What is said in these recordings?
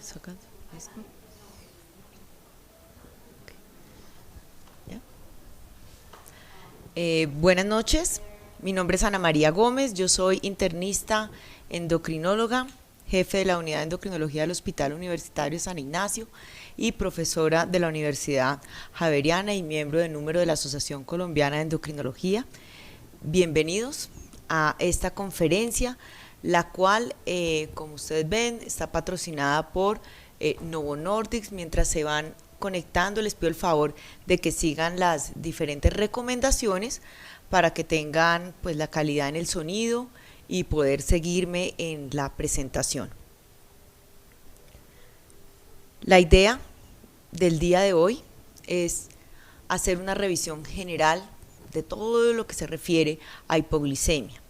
sacando. ¿Listo? ¿Ya? Buenas noches, mi nombre es Ana María Gómez, yo soy internista endocrinóloga, jefe de la unidad de endocrinología del Hospital Universitario San Ignacio y profesora de la Universidad Javeriana y miembro del número de la Asociación Colombiana de Endocrinología. Bienvenidos a esta conferencia, la cual, como ustedes ven, está patrocinada por Novo Nordisk. Mientras se van conectando, les pido el favor de que sigan las diferentes recomendaciones para que tengan pues la calidad en el sonido y poder seguirme en la presentación. La idea del día de hoy es hacer una revisión general de todo lo que se refiere a hipoglicemia.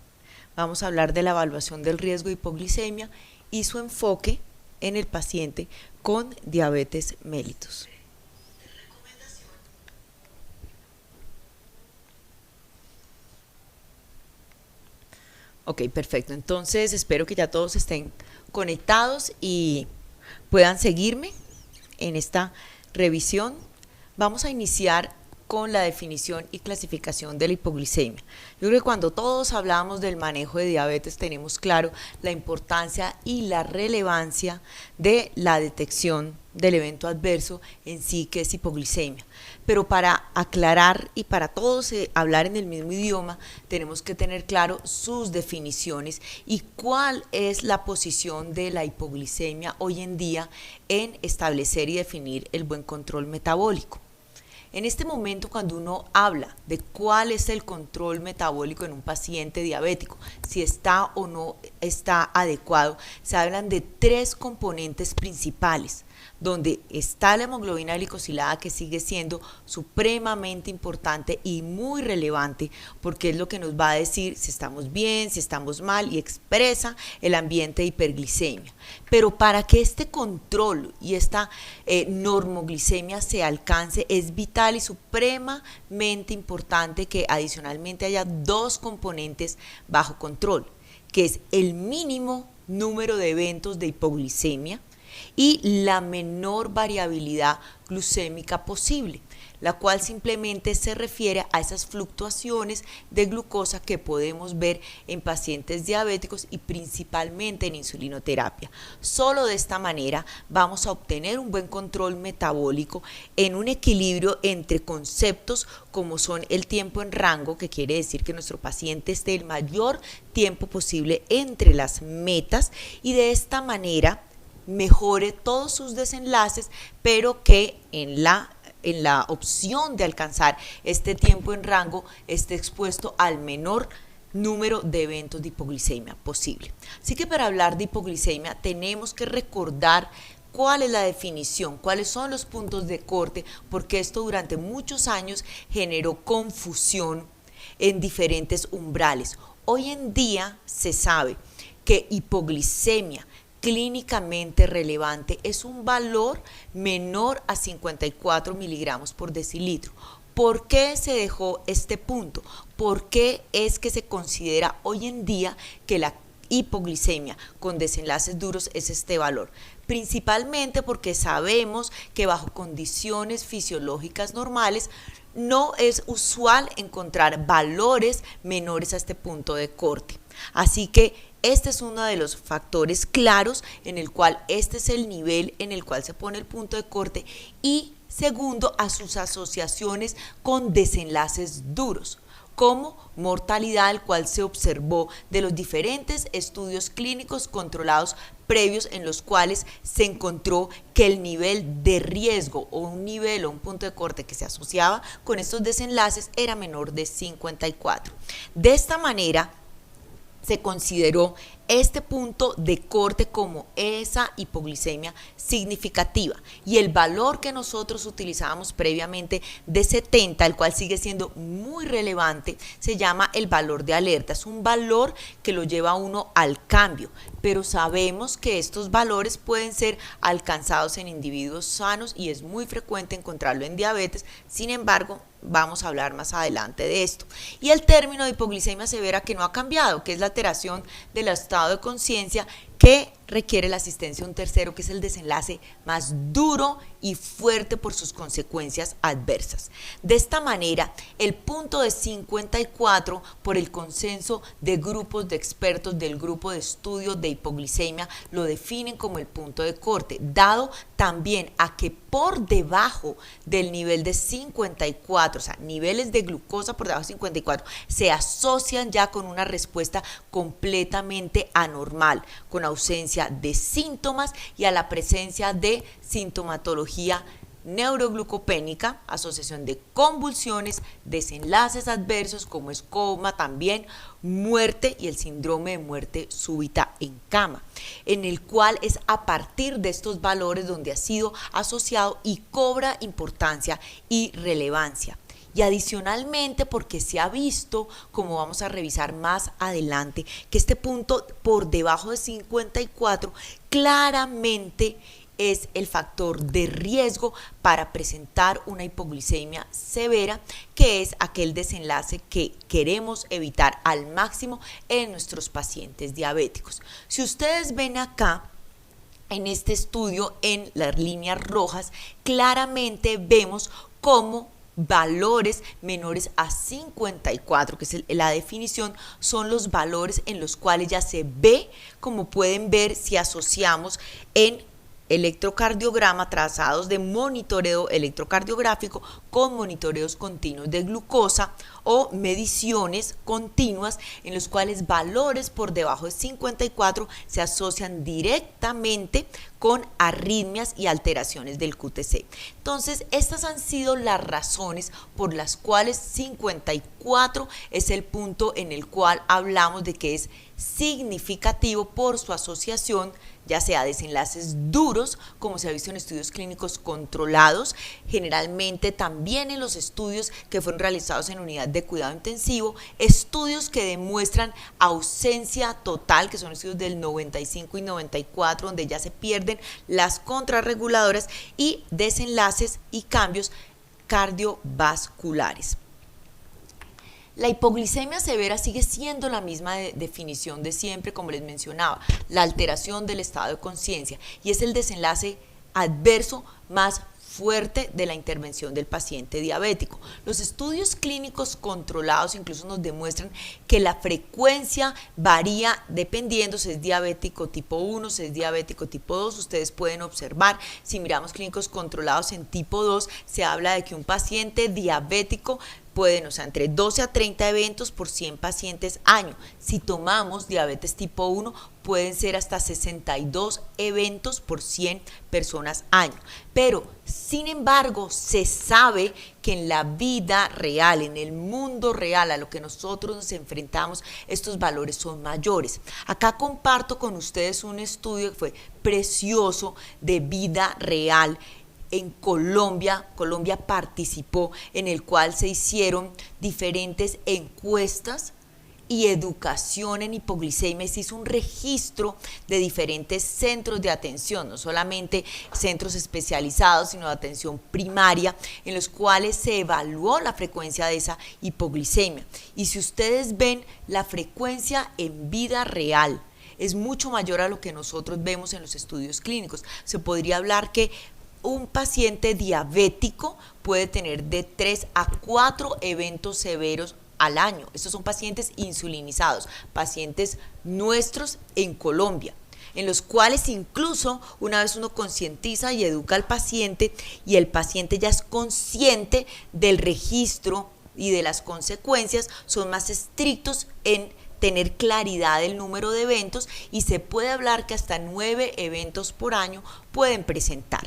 Vamos a hablar de la evaluación del riesgo de hipoglicemia y su enfoque en el paciente con diabetes mellitus. Ok, perfecto. Entonces espero que ya todos estén conectados y puedan seguirme en esta revisión. Vamos a iniciar con la definición y clasificación de la hipoglicemia. Yo creo que cuando todos hablamos del manejo de diabetes tenemos claro la importancia y la relevancia de la detección del evento adverso en sí, que es hipoglicemia. Pero para aclarar y para todos hablar en el mismo idioma, tenemos que tener claro sus definiciones y cuál es la posición de la hipoglicemia hoy en día en establecer y definir el buen control metabólico. En este momento, cuando uno habla de cuál es el control metabólico en un paciente diabético, si está o no está adecuado, se hablan de tres componentes principales, donde está la hemoglobina glicosilada, que sigue siendo supremamente importante y muy relevante, porque es lo que nos va a decir si estamos bien, si estamos mal, y expresa el ambiente de hiperglicemia. Pero para que este control y esta normoglicemia se alcance, es vital y supremamente importante que adicionalmente haya dos componentes bajo control, que es el mínimo número de eventos de hipoglicemia y la menor variabilidad glucémica posible, la cual simplemente se refiere a esas fluctuaciones de glucosa que podemos ver en pacientes diabéticos y principalmente en insulinoterapia. Solo de esta manera vamos a obtener un buen control metabólico en un equilibrio entre conceptos como son el tiempo en rango, que quiere decir que nuestro paciente esté el mayor tiempo posible entre las metas, y de esta manera mejore todos sus desenlaces, pero que en la opción de alcanzar este tiempo en rango esté expuesto al menor número de eventos de hipoglicemia posible. Así que para hablar de hipoglicemia tenemos que recordar cuál es la definición, cuáles son los puntos de corte, porque esto durante muchos años generó confusión en diferentes umbrales. Hoy en día se sabe que hipoglicemia clínicamente relevante es un valor menor a 54 miligramos por decilitro. ¿Por qué se dejó este punto? ¿Por qué es que se considera hoy en día que la hipoglicemia con desenlaces duros es este valor? Principalmente porque sabemos que bajo condiciones fisiológicas normales no es usual encontrar valores menores a este punto de corte. Así que este es uno de los factores claros en el cual este es el nivel en el cual se pone el punto de corte, y segundo, a sus asociaciones con desenlaces duros, como mortalidad, el cual se observó de los diferentes estudios clínicos controlados previos en los cuales se encontró que el nivel de riesgo o un nivel o un punto de corte que se asociaba con estos desenlaces era menor de 54. De esta manera, se consideró este punto de corte como esa hipoglicemia significativa, y el valor que nosotros utilizábamos previamente de 70, el cual sigue siendo muy relevante, se llama el valor de alerta. Es un valor que lo lleva a uno al cambio, pero sabemos que estos valores pueden ser alcanzados en individuos sanos y es muy frecuente encontrarlo en diabetes. Sin embargo, vamos a hablar más adelante de esto. Y el término de hipoglicemia severa, que no ha cambiado, que es la alteración del estado de conciencia que requiere la asistencia de un tercero, que es el desenlace más duro y fuerte por sus consecuencias adversas. De esta manera, el punto de 54, por el consenso de grupos de expertos del grupo de estudio de hipoglicemia, lo definen como el punto de corte, dado también a que por debajo del nivel de 54, o sea, niveles de glucosa por debajo de 54, se asocian ya con una respuesta completamente anormal, con ausencia de síntomas y a la presencia de sintomatología neuroglucopénica, asociación de convulsiones, desenlaces adversos como es coma, también muerte y el síndrome de muerte súbita en cama, en el cual es a partir de estos valores donde ha sido asociado y cobra importancia y relevancia. Y adicionalmente, porque se ha visto, como vamos a revisar más adelante, que este punto por debajo de 54 claramente es el factor de riesgo para presentar una hipoglicemia severa, que es aquel desenlace que queremos evitar al máximo en nuestros pacientes diabéticos. Si ustedes ven acá, en este estudio, en las líneas rojas, claramente vemos cómo valores menores a 54, que es la definición, son los valores en los cuales ya se ve, como pueden ver si asociamos en electrocardiograma, trazados de monitoreo electrocardiográfico con monitoreos continuos de glucosa o mediciones continuas en los cuales valores por debajo de 54 se asocian directamente con arritmias y alteraciones del QTc. Entonces, estas han sido las razones por las cuales 54 es el punto en el cual hablamos de que es significativo por su asociación, ya sea desenlaces duros, como se ha visto en estudios clínicos controlados, generalmente también en los estudios que fueron realizados en unidad de cuidado intensivo, estudios que demuestran ausencia total, que son estudios del 95 y 94, donde ya se pierden las contrarreguladoras, y desenlaces y cambios cardiovasculares. La hipoglicemia severa sigue siendo la misma definición de siempre, como les mencionaba, la alteración del estado de conciencia, y es el desenlace adverso más fuerte de la intervención del paciente diabético. Los estudios clínicos controlados incluso nos demuestran que la frecuencia varía dependiendo si es diabético tipo 1, si es diabético tipo 2. Ustedes pueden observar, si miramos clínicos controlados en tipo 2, se habla de que un paciente diabético pueden, o sea, entre 12 a 30 eventos por 100 pacientes año. Si tomamos diabetes tipo 1, pueden ser hasta 62 eventos por 100 personas año. Pero, sin embargo, se sabe que en la vida real, en el mundo real, a lo que nosotros nos enfrentamos, estos valores son mayores. Acá comparto con ustedes un estudio que fue precioso de vida real en Colombia. Colombia participó, en el cual se hicieron diferentes encuestas y educación en hipoglicemia, y se hizo un registro de diferentes centros de atención, no solamente centros especializados, sino de atención primaria, en los cuales se evaluó la frecuencia de esa hipoglicemia. Y si ustedes ven, la frecuencia en vida real es mucho mayor a lo que nosotros vemos en los estudios clínicos. Se podría hablar que un paciente diabético puede tener de 3 a 4 eventos severos al año. Estos son pacientes insulinizados, pacientes nuestros en Colombia, en los cuales incluso una vez uno concientiza y educa al paciente, y el paciente ya es consciente del registro y de las consecuencias, son más estrictos en tener claridad del número de eventos, y se puede hablar que hasta 9 eventos por año pueden presentar.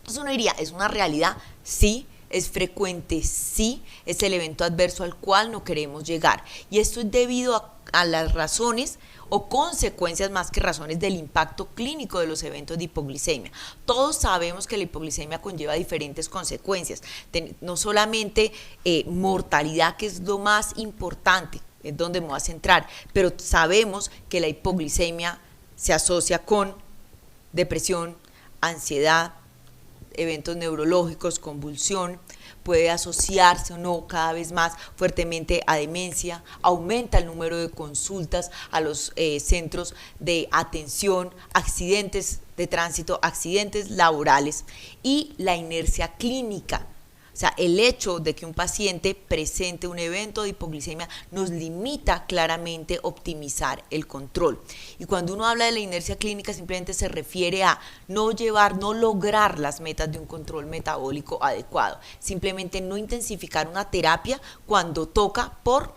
Entonces uno diría, ¿es una realidad? Sí. ¿Es frecuente? Sí. Es el evento adverso al cual no queremos llegar. Y esto es debido a las razones o consecuencias, más que razones, del impacto clínico de los eventos de hipoglicemia. Todos sabemos que la hipoglicemia conlleva diferentes consecuencias, no solamente mortalidad, que es lo más importante, es donde me voy a centrar, pero sabemos que la hipoglicemia se asocia con depresión, ansiedad, eventos neurológicos, convulsión, puede asociarse o no cada vez más fuertemente a demencia, aumenta el número de consultas a los centros de atención, accidentes de tránsito, accidentes laborales y la inercia clínica. O sea, el hecho de que un paciente presente un evento de hipoglicemia nos limita claramente optimizar el control. Y cuando uno habla de la inercia clínica, simplemente se refiere a no lograr las metas de un control metabólico adecuado. Simplemente no intensificar una terapia cuando toca por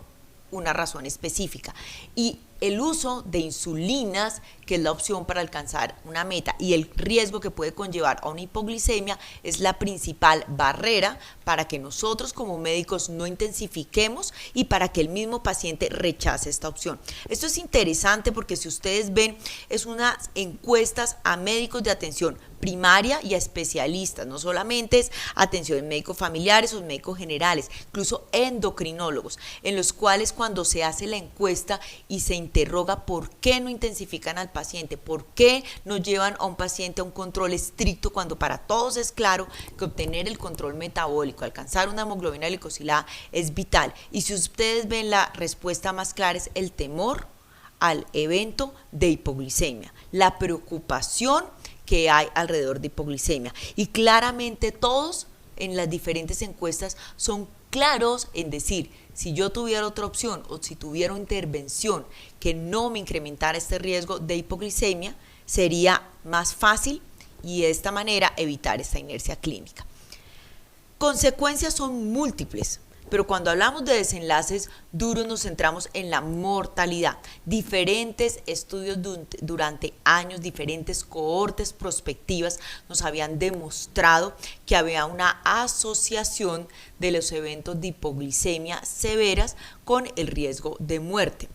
una razón específica. Y el uso de insulinas, que es la opción para alcanzar una meta, y el riesgo que puede conllevar a una hipoglicemia es la principal barrera para que nosotros como médicos no intensifiquemos y para que el mismo paciente rechace esta opción. Esto es interesante porque si ustedes ven, es unas encuestas a médicos de atención primaria y a especialistas, no solamente es atención en médicos familiares o médicos generales, incluso endocrinólogos, en los cuales cuando se hace la encuesta y se interroga por qué no intensifican al paciente, por qué no llevan a un paciente a un control estricto cuando para todos es claro que obtener el control metabólico, alcanzar una hemoglobina glicosilada es vital. Y si ustedes ven, la respuesta más clara es el temor al evento de hipoglicemia, la preocupación que hay alrededor de hipoglicemia, y claramente todos en las diferentes encuestas son claros en decir, si yo tuviera otra opción o si tuviera una intervención que no me incrementara este riesgo de hipoglicemia, sería más fácil y de esta manera evitar esta inercia clínica. Consecuencias son múltiples, pero cuando hablamos de desenlaces duros nos centramos en la mortalidad. Diferentes estudios durante años, diferentes cohortes prospectivas nos habían demostrado que había una asociación de los eventos de hipoglicemia severas con el riesgo de muerte.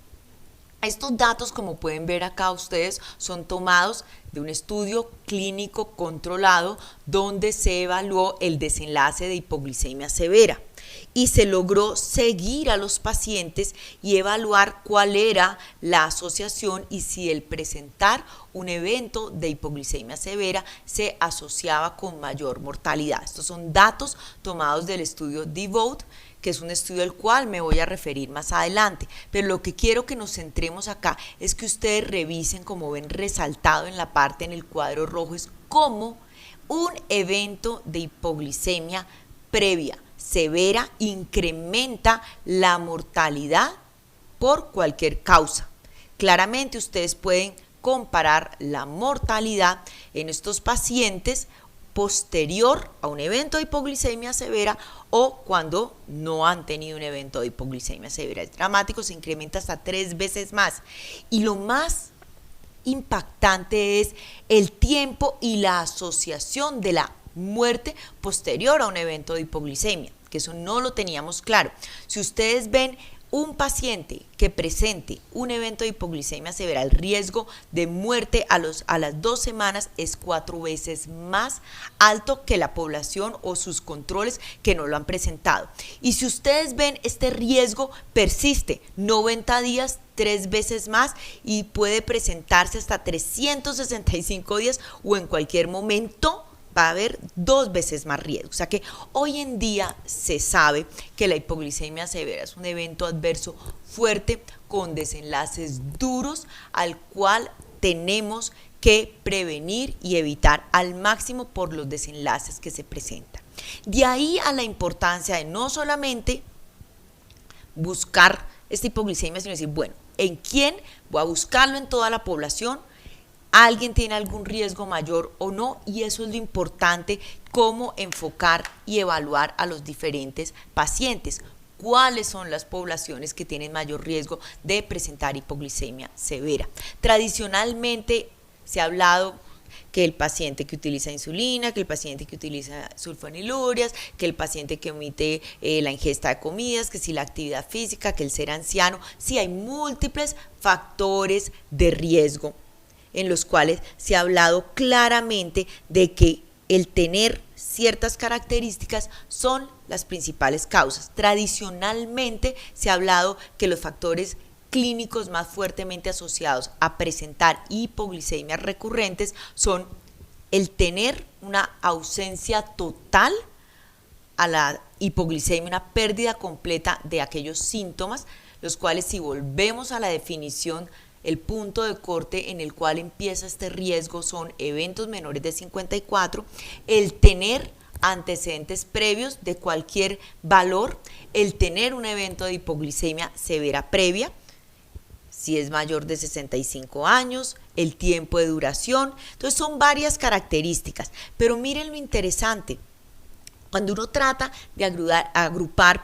Estos datos, como pueden ver acá ustedes, son tomados de un estudio clínico controlado donde se evaluó el desenlace de hipoglicemia severa y se logró seguir a los pacientes y evaluar cuál era la asociación y si el presentar un evento de hipoglicemia severa se asociaba con mayor mortalidad. Estos son datos tomados del estudio DEVOTE, que es un estudio al cual me voy a referir más adelante, pero lo que quiero que nos centremos acá es que ustedes revisen, como ven resaltado en la parte en el cuadro rojo, es cómo un evento de hipoglicemia previa severa incrementa la mortalidad por cualquier causa. Claramente ustedes pueden comparar la mortalidad en estos pacientes posterior a un evento de hipoglicemia severa o cuando no han tenido un evento de hipoglicemia severa. Es dramático, se incrementa hasta 3 veces más. Y lo más impactante es el tiempo y la asociación de la muerte posterior a un evento de hipoglicemia, que eso no lo teníamos claro. Si ustedes ven un paciente que presente un evento de hipoglicemia severa, el riesgo de muerte a las 2 semanas es 4 veces más alto que la población o sus controles que no lo han presentado. Y si ustedes ven, este riesgo persiste 90 días, 3 veces más, y puede presentarse hasta 365 días o en cualquier momento va a haber 2 veces más riesgo. O sea que hoy en día se sabe que la hipoglicemia severa es un evento adverso fuerte con desenlaces duros al cual tenemos que prevenir y evitar al máximo por los desenlaces que se presentan. De ahí a la importancia de no solamente buscar esta hipoglicemia, sino decir, bueno, ¿en quién? Voy a buscarlo en toda la población. ¿Alguien tiene algún riesgo mayor o no? Y eso es lo importante, cómo enfocar y evaluar a los diferentes pacientes. ¿Cuáles son las poblaciones que tienen mayor riesgo de presentar hipoglicemia severa? Tradicionalmente se ha hablado que el paciente que utiliza insulina, que el paciente que utiliza sulfonilurias, que el paciente que omite la ingesta de comidas, que si la actividad física, que el ser anciano. Sí, hay múltiples factores de riesgo en los cuales se ha hablado claramente de que el tener ciertas características son las principales causas. Tradicionalmente se ha hablado que los factores clínicos más fuertemente asociados a presentar hipoglicemias recurrentes son el tener una ausencia total a la hipoglicemia, una pérdida completa de aquellos síntomas, los cuales, si volvemos a la definición, el punto de corte en el cual empieza este riesgo son eventos menores de 54, el tener antecedentes previos de cualquier valor, el tener un evento de hipoglicemia severa previa, si es mayor de 65 años, el tiempo de duración. Entonces son varias características, pero miren lo interesante. Cuando uno trata de agrupar,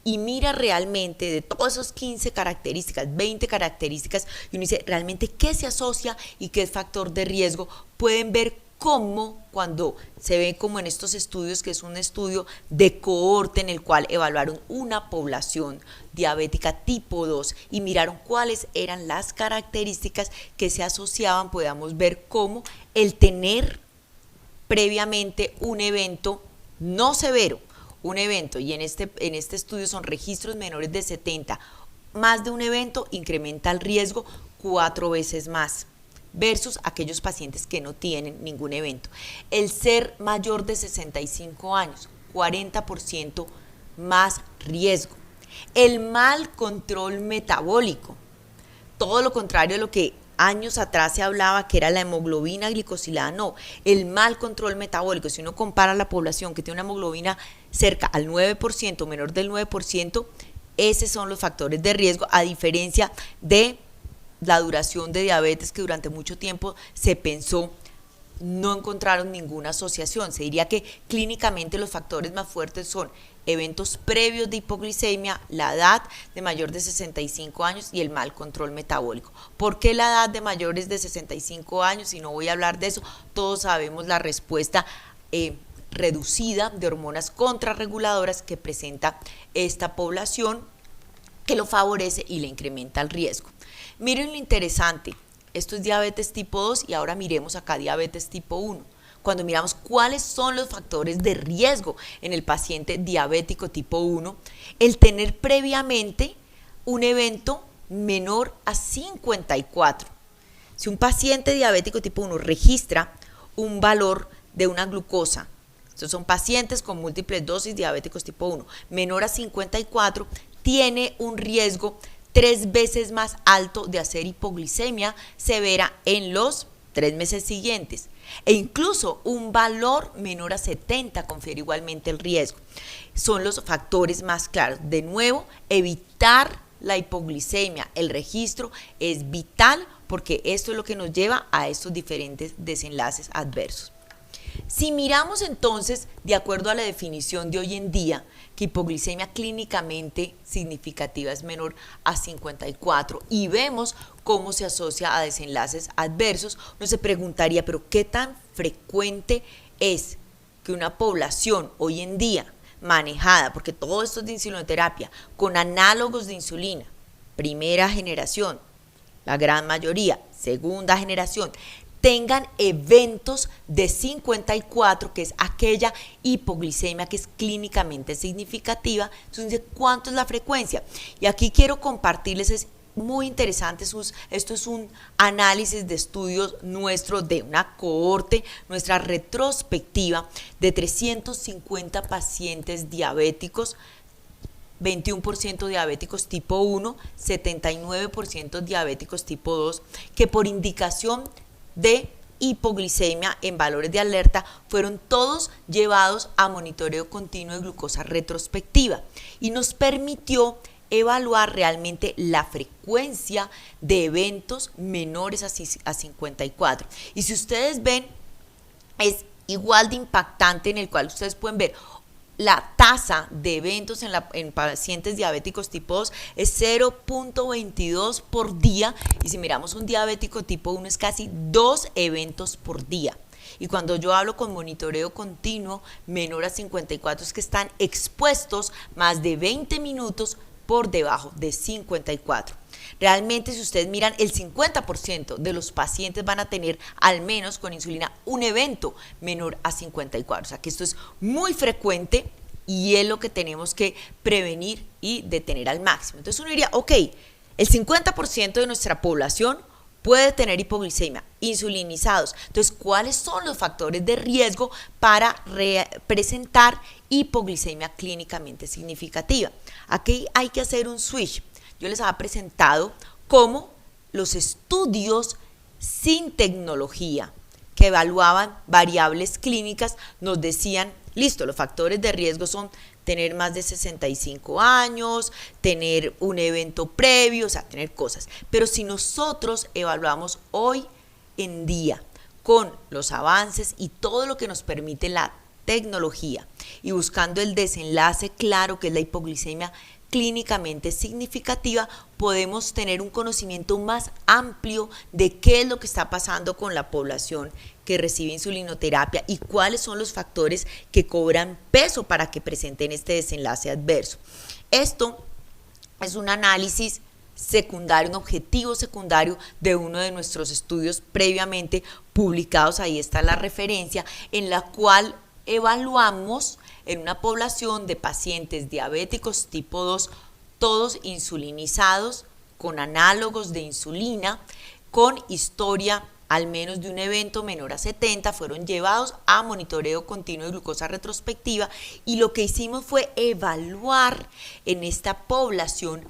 y mira realmente de todas esas 15 características, 20 características, y uno dice realmente qué se asocia y qué es factor de riesgo, pueden ver cómo cuando se ve como en estos estudios, que es un estudio de cohorte en el cual evaluaron una población diabética tipo 2 y miraron cuáles eran las características que se asociaban, podamos ver cómo el tener previamente un evento no severo, un evento, y en este estudio son registros menores de 70, más de un evento incrementa el riesgo 4 veces más, versus aquellos pacientes que no tienen ningún evento. El ser mayor de 65 años, 40% más riesgo. El mal control metabólico, todo lo contrario de lo que años atrás se hablaba que era la hemoglobina glicosilada, no, el mal control metabólico. Si uno compara la población que tiene una hemoglobina cerca al 9%, menor del 9%, esos son los factores de riesgo, a diferencia de la duración de diabetes, que durante mucho tiempo se pensó, no encontraron ninguna asociación. Se diría que clínicamente los factores más fuertes son eventos previos de hipoglicemia, la edad de mayor de 65 años y el mal control metabólico. ¿Por qué la edad de mayores de 65 años? Y no voy a hablar de eso, todos sabemos la respuesta reducida de hormonas contrarreguladoras que presenta esta población, que lo favorece y le incrementa el riesgo. Miren lo interesante, esto es diabetes tipo 2 y ahora miremos acá diabetes tipo 1. Cuando miramos cuáles son los factores de riesgo en el paciente diabético tipo 1, el tener previamente un evento menor a 54. Si un paciente diabético tipo 1 registra un valor de una glucosa, estos son pacientes con múltiples dosis diabéticos tipo 1, menor a 54, tiene un riesgo 3 veces más alto de hacer hipoglicemia severa en los 3 meses siguientes, e incluso un valor menor a 70 confiere igualmente el riesgo. Son los factores más claros. De nuevo, evitar la hipoglicemia, el registro es vital, porque esto es lo que nos lleva a estos diferentes desenlaces adversos. Si miramos entonces, de acuerdo a la definición de hoy en día, que hipoglicemia clínicamente significativa es menor a 54 y vemos cómo se asocia a desenlaces adversos, uno se preguntaría, pero ¿qué tan frecuente es que una población hoy en día manejada, porque todo esto es de insulinoterapia, con análogos de insulina, primera generación, la gran mayoría, segunda generación, tengan eventos de 54, que es aquella hipoglicemia que es clínicamente significativa? Entonces, ¿cuánto es la frecuencia? Y aquí quiero compartirles, es muy interesante, esto es un análisis de estudios nuestro de una cohorte, nuestra retrospectiva de 350 pacientes diabéticos, 21% diabéticos tipo 1, 79% diabéticos tipo 2, que por indicación de hipoglicemia en valores de alerta fueron todos llevados a monitoreo continuo de glucosa retrospectiva y nos permitió evaluar realmente la frecuencia de eventos menores a 54. Y si ustedes ven, es igual de impactante, en el cual ustedes pueden ver la tasa de eventos en pacientes diabéticos tipo 2 es 0.22 por día, y si miramos un diabético tipo 1 es casi 2 eventos por día. Y cuando yo hablo con monitoreo continuo menor a 54 es que están expuestos más de 20 minutos por debajo de 54. Realmente, si ustedes miran, el 50% de los pacientes van a tener al menos con insulina un evento menor a 54. O sea que esto es muy frecuente y es lo que tenemos que prevenir y detener al máximo. Entonces uno diría, ok, el 50% de nuestra población puede tener hipoglicemia, insulinizados. Entonces, ¿cuáles son los factores de riesgo para presentar hipoglicemia clínicamente significativa? Aquí hay que hacer un switch. Yo les había presentado cómo los estudios sin tecnología que evaluaban variables clínicas nos decían, listo, los factores de riesgo son tener más de 65 años, tener un evento previo, o sea, tener cosas. Pero si nosotros evaluamos hoy en día con los avances y todo lo que nos permite la tecnología y buscando el desenlace claro que es la hipoglicemia clínicamente significativa, podemos tener un conocimiento más amplio de qué es lo que está pasando con la población que recibe insulinoterapia y cuáles son los factores que cobran peso para que presenten este desenlace adverso. Esto es un análisis secundario, un objetivo secundario de uno de nuestros estudios previamente publicados, ahí está la referencia, en la cual evaluamos en una población de pacientes diabéticos tipo 2, todos insulinizados, con análogos de insulina, con historia al menos de un evento menor a 70, fueron llevados a monitoreo continuo de glucosa retrospectiva y lo que hicimos fue evaluar en esta población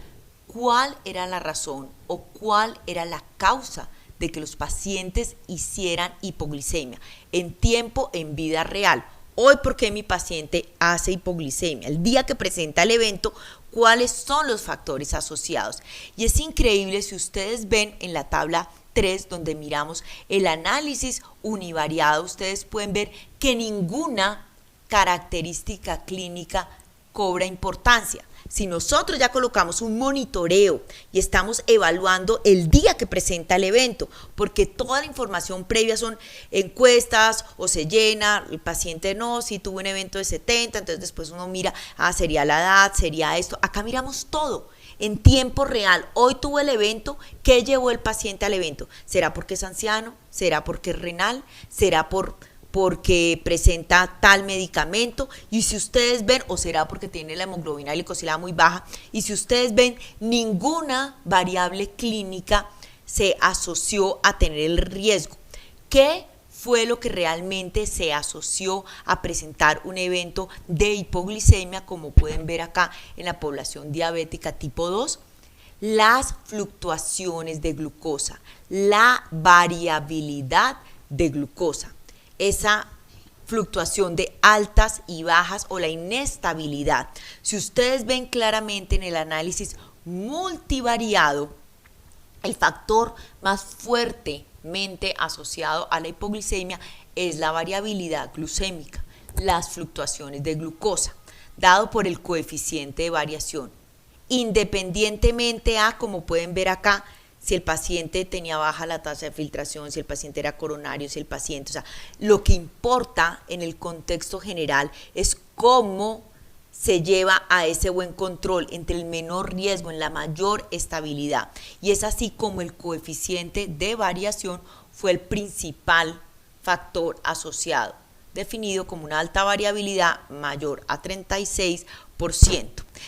cuál era la razón o cuál era la causa de que los pacientes hicieran hipoglicemia en tiempo, en vida real. Hoy, ¿por qué mi paciente hace hipoglicemia? El día que presenta el evento, ¿cuáles son los factores asociados? Y es increíble si ustedes ven en la tabla 3, donde miramos el análisis univariado, ustedes pueden ver que ninguna característica clínica cobra importancia. Si nosotros ya colocamos un monitoreo y estamos evaluando el día que presenta el evento, porque toda la información previa son encuestas o se llena, el paciente no, si tuvo un evento de 70, entonces después uno mira, sería la edad, sería esto, acá miramos todo en tiempo real. Hoy tuvo el evento, ¿qué llevó el paciente al evento? ¿Será porque es anciano? ¿Será porque es renal? ¿Será porque presenta tal medicamento? Y si ustedes ven, o será porque tiene la hemoglobina glicosilada muy baja, y si ustedes ven, ninguna variable clínica se asoció a tener el riesgo. ¿Qué fue lo que realmente se asoció a presentar un evento de hipoglicemia, como pueden ver acá en la población diabética tipo 2? Las fluctuaciones de glucosa, la variabilidad de glucosa, esa fluctuación de altas y bajas o la inestabilidad. Si ustedes ven claramente en el análisis multivariado, el factor más fuertemente asociado a la hipoglicemia es la variabilidad glucémica, las fluctuaciones de glucosa, dado por el coeficiente de variación, independientemente a, como pueden ver acá, si el paciente tenía baja la tasa de filtración, si el paciente era coronario, si el paciente, o sea, lo que importa en el contexto general es cómo se lleva a ese buen control entre el menor riesgo en la mayor estabilidad. Y es así como el coeficiente de variación fue el principal factor asociado, definido como una alta variabilidad mayor a 36%.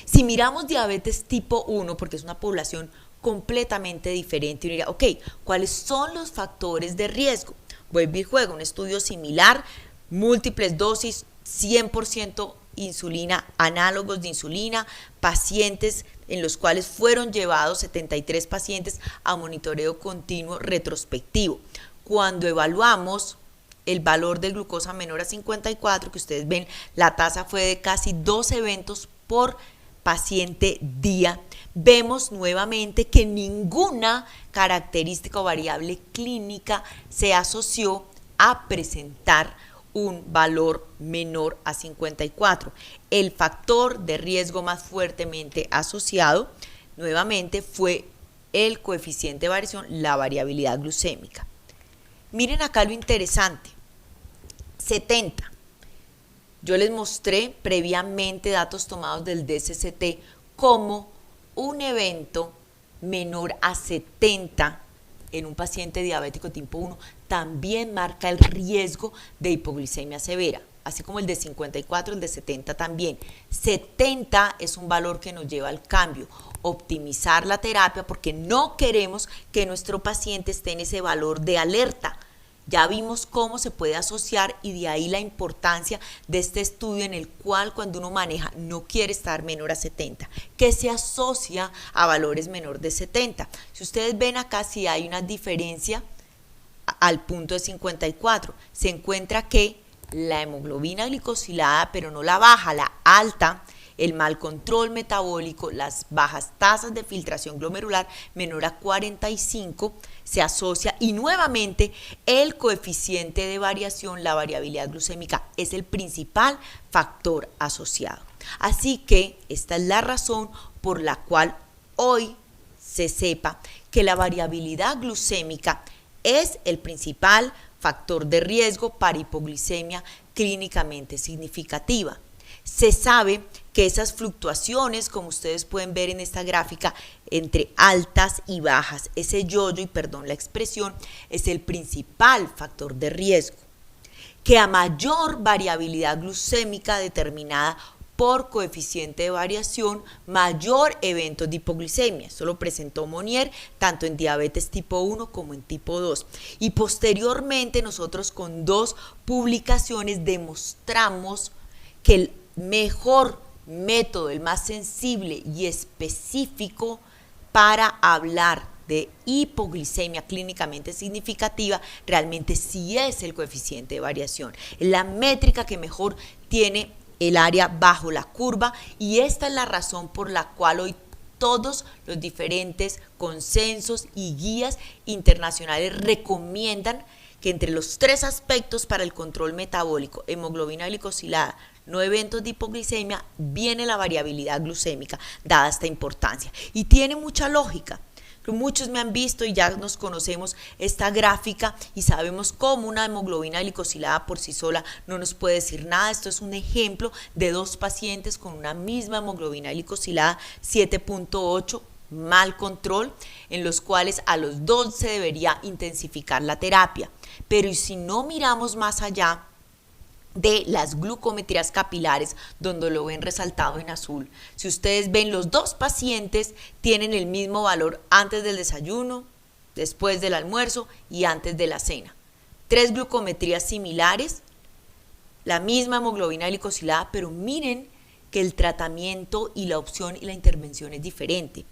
Si miramos diabetes tipo 1, porque es una población completamente diferente, uno diría, ok, ¿cuáles son los factores de riesgo? Vuelve y juega, un estudio similar, múltiples dosis, 100% insulina, análogos de insulina, pacientes en los cuales fueron llevados 73 pacientes a monitoreo continuo retrospectivo. Cuando evaluamos el valor de glucosa menor a 54, que ustedes ven, la tasa fue de casi 2 eventos por paciente día, vemos nuevamente que ninguna característica o variable clínica se asoció a presentar un valor menor a 54. El factor de riesgo más fuertemente asociado nuevamente fue el coeficiente de variación, la variabilidad glucémica. Miren acá lo interesante, 70. Yo les mostré previamente datos tomados del DSCT como un evento menor a 70 en un paciente diabético tipo 1 también marca el riesgo de hipoglicemia severa. así como el de 54, el de 70 también. 70 es un valor que nos lleva al cambio, optimizar la terapia porque no queremos que nuestro paciente esté en ese valor de alerta. Ya vimos cómo se puede asociar y de ahí la importancia de este estudio en el cual cuando uno maneja no quiere estar menor a 70, que se asocia a valores menor de 70. Si ustedes ven acá, si hay una diferencia al punto de 54, se encuentra que la hemoglobina glicosilada, pero no la baja, la alta, el mal control metabólico, las bajas tasas de filtración glomerular menor a 45 se asocia y nuevamente el coeficiente de variación, la variabilidad glucémica es el principal factor asociado. Así que esta es la razón por la cual hoy se sepa que la variabilidad glucémica es el principal factor de riesgo para hipoglicemia clínicamente significativa. Se sabe que esas fluctuaciones, como ustedes pueden ver en esta gráfica, entre altas y bajas, ese yo-yo, y perdón la expresión, es el principal factor de riesgo. Que a mayor variabilidad glucémica determinada por coeficiente de variación, mayor eventos de hipoglicemia. Esto lo presentó Monnier tanto en diabetes tipo 1 como en tipo 2. Y posteriormente nosotros con 2 publicaciones demostramos que el mejor método, el más sensible y específico para hablar de hipoglicemia clínicamente significativa, realmente sí es el coeficiente de variación. Es la métrica que mejor tiene el área bajo la curva y esta es la razón por la cual hoy todos los diferentes consensos y guías internacionales recomiendan que entre los 3 aspectos para el control metabólico, hemoglobina glicosilada, no eventos de hipoglicemia, viene la variabilidad glucémica, dada esta importancia. Y tiene mucha lógica. Muchos me han visto y ya nos conocemos esta gráfica y sabemos cómo una hemoglobina glicosilada por sí sola no nos puede decir nada. Esto es un ejemplo de 2 pacientes con una misma hemoglobina glicosilada 7.8, mal control, en los cuales a los 2 se debería intensificar la terapia. Pero si no miramos más allá de las glucometrías capilares, donde lo ven resaltado en azul, si ustedes ven, los 2 pacientes tienen el mismo valor antes del desayuno, después del almuerzo y antes de la cena. 3 glucometrías similares, la misma hemoglobina glicosilada, pero miren que el tratamiento y la opción y la intervención es diferente.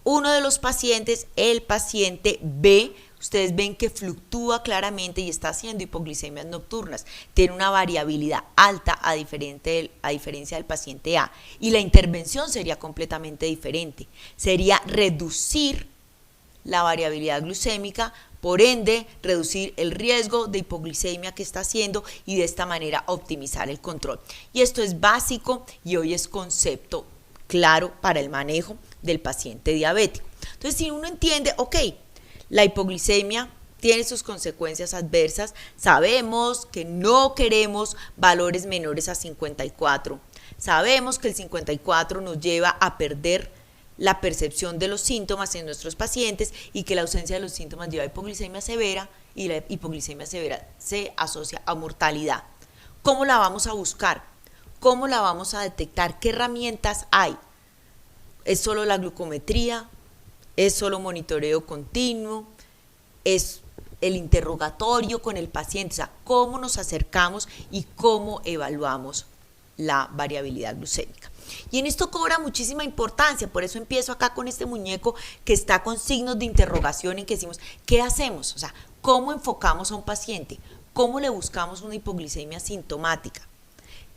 Uno de los pacientes, el paciente B, ustedes ven que fluctúa claramente y está haciendo hipoglicemias nocturnas. Tiene una variabilidad alta a diferencia del paciente A. Y la intervención sería completamente diferente. Sería reducir la variabilidad glucémica, por ende, reducir el riesgo de hipoglicemia que está haciendo y de esta manera optimizar el control. Y esto es básico y hoy es concepto claro para el manejo del paciente diabético. Entonces, si uno entiende, ok, la hipoglicemia tiene sus consecuencias adversas, sabemos que no queremos valores menores a 54, sabemos que el 54 nos lleva a perder la percepción de los síntomas en nuestros pacientes y que la ausencia de los síntomas lleva a hipoglicemia severa y la hipoglicemia severa se asocia a mortalidad. ¿Cómo la vamos a buscar? ¿Cómo la vamos a detectar? ¿Qué herramientas hay? ¿Es solo la glucometría? ¿Es solo monitoreo continuo? ¿Es el interrogatorio con el paciente? O sea, ¿cómo nos acercamos y cómo evaluamos la variabilidad glucémica? Y en esto cobra muchísima importancia, por eso empiezo acá con este muñeco que está con signos de interrogación en que decimos, ¿qué hacemos? O sea, ¿cómo enfocamos a un paciente? ¿Cómo le buscamos una hipoglicemia sintomática?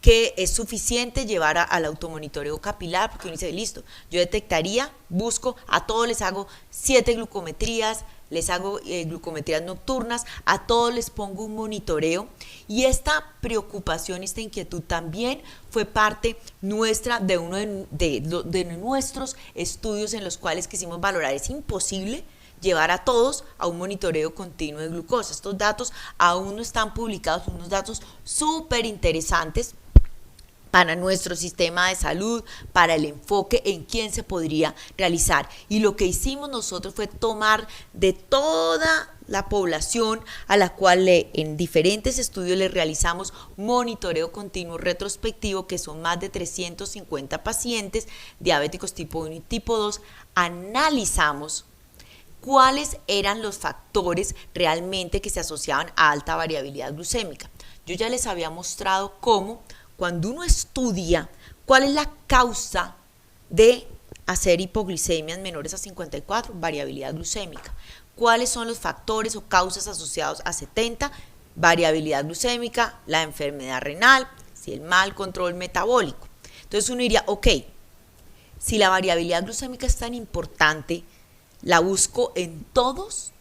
Que es suficiente llevar al automonitoreo capilar, porque uno dice, listo, yo detectaría, busco, a todos les hago 7 glucometrías, les hago glucometrías nocturnas, a todos les pongo un monitoreo, y esta preocupación, esta inquietud también fue parte nuestra de uno de nuestros estudios en los cuales quisimos valorar. Es imposible llevar a todos a un monitoreo continuo de glucosa. Estos datos aún no están publicados, unos datos súper interesantes para nuestro sistema de salud, para el enfoque en quién se podría realizar. Y lo que hicimos nosotros fue tomar de toda la población a la cual en diferentes estudios le realizamos monitoreo continuo retrospectivo, que son más de 350 pacientes diabéticos tipo 1 y tipo 2, analizamos cuáles eran los factores realmente que se asociaban a alta variabilidad glucémica. Yo ya les había mostrado cómo cuando uno estudia cuál es la causa de hacer hipoglicemias menores a 54, variabilidad glucémica. ¿Cuáles son los factores o causas asociados a 70? Variabilidad glucémica, la enfermedad renal, si el mal control metabólico. Entonces uno diría, ok, si la variabilidad glucémica es tan importante, ¿la busco en todos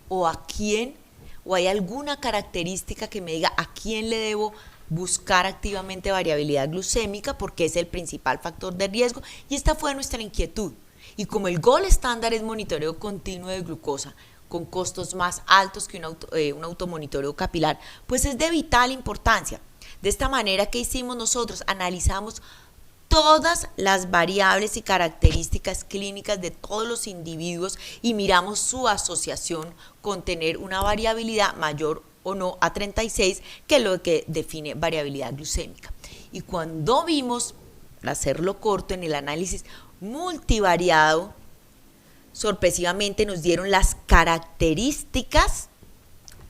o a quién? ¿O hay alguna característica que me diga a quién le debo buscar activamente variabilidad glucémica, porque es el principal factor de riesgo? Y esta fue nuestra inquietud. Y como el gold estándar es monitoreo continuo de glucosa, con costos más altos que un automonitoreo capilar, pues es de vital importancia. De esta manera, ¿qué hicimos nosotros? Analizamos todas las variables y características clínicas de todos los individuos y miramos su asociación con tener una variabilidad mayor o no a 36, que es lo que define variabilidad glucémica. Y cuando vimos, para hacerlo corto, en el análisis multivariado, sorpresivamente nos dieron las características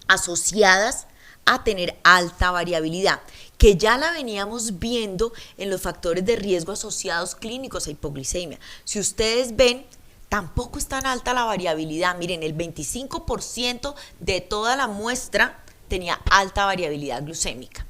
asociadas a tener alta variabilidad, que ya la veníamos viendo en los factores de riesgo asociados clínicos a hipoglicemia. Si ustedes ven, tampoco es tan alta la variabilidad. Miren, el 25% de toda la muestra tenía alta variabilidad glucémica.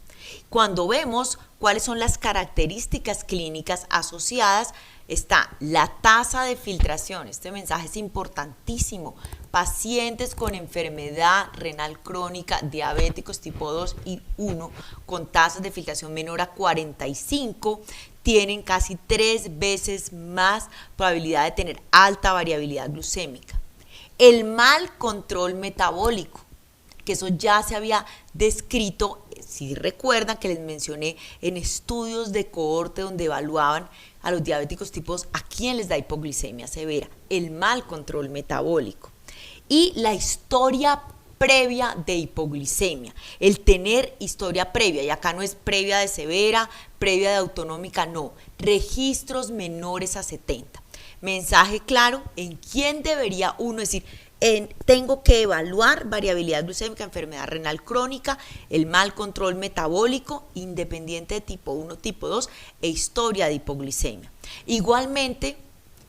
Cuando vemos cuáles son las características clínicas asociadas, está la tasa de filtración. Este mensaje es importantísimo. Pacientes con enfermedad renal crónica, diabéticos tipo 2 y 1, con tasas de filtración menor a 45, tienen casi 3 veces más probabilidad de tener alta variabilidad glucémica. El mal control metabólico, que eso ya se había descrito, si recuerdan que les mencioné en estudios de cohorte donde evaluaban a los diabéticos tipos a quién les da hipoglicemia severa, el mal control metabólico. Y la historia previa de hipoglicemia, el tener historia previa, y acá no es previa de severa, previa de autonómica, no, registros menores a 70. Mensaje claro, en quién debería uno decir, tengo que evaluar variabilidad glucémica, enfermedad renal crónica, el mal control metabólico, independiente de tipo 1, tipo 2 e historia de hipoglicemia. Igualmente,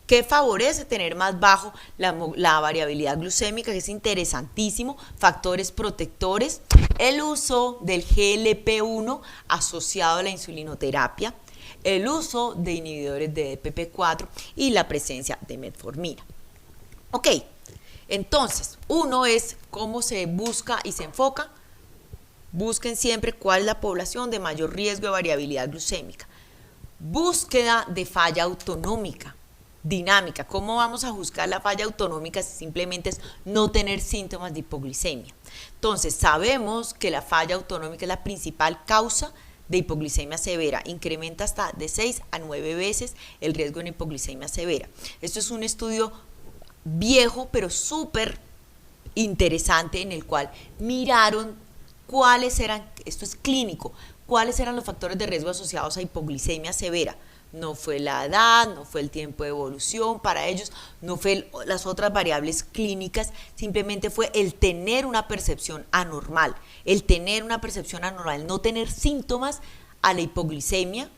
¿qué favorece tener más bajo la variabilidad glucémica? Que es interesantísimo. Factores protectores, el uso del GLP-1 asociado a la insulinoterapia, el uso de inhibidores de DPP-4 y la presencia de metformina. Ok, entonces, uno es cómo se busca y se enfoca. Busquen siempre cuál es la población de mayor riesgo de variabilidad glucémica. Búsqueda de falla autonómica. Dinámica, ¿cómo vamos a juzgar la falla autonómica si simplemente es no tener síntomas de hipoglicemia? Entonces, sabemos que la falla autonómica es la principal causa de hipoglicemia severa, incrementa hasta de 6 a 9 veces el riesgo de hipoglicemia severa. Esto es un estudio viejo, pero súper interesante, en el cual miraron cuáles eran, esto es clínico, cuáles eran los factores de riesgo asociados a hipoglicemia severa. No fue la edad, no fue el tiempo de evolución para ellos, no fue las otras variables clínicas, simplemente fue el tener una percepción anormal, no tener síntomas a la hipoglicemia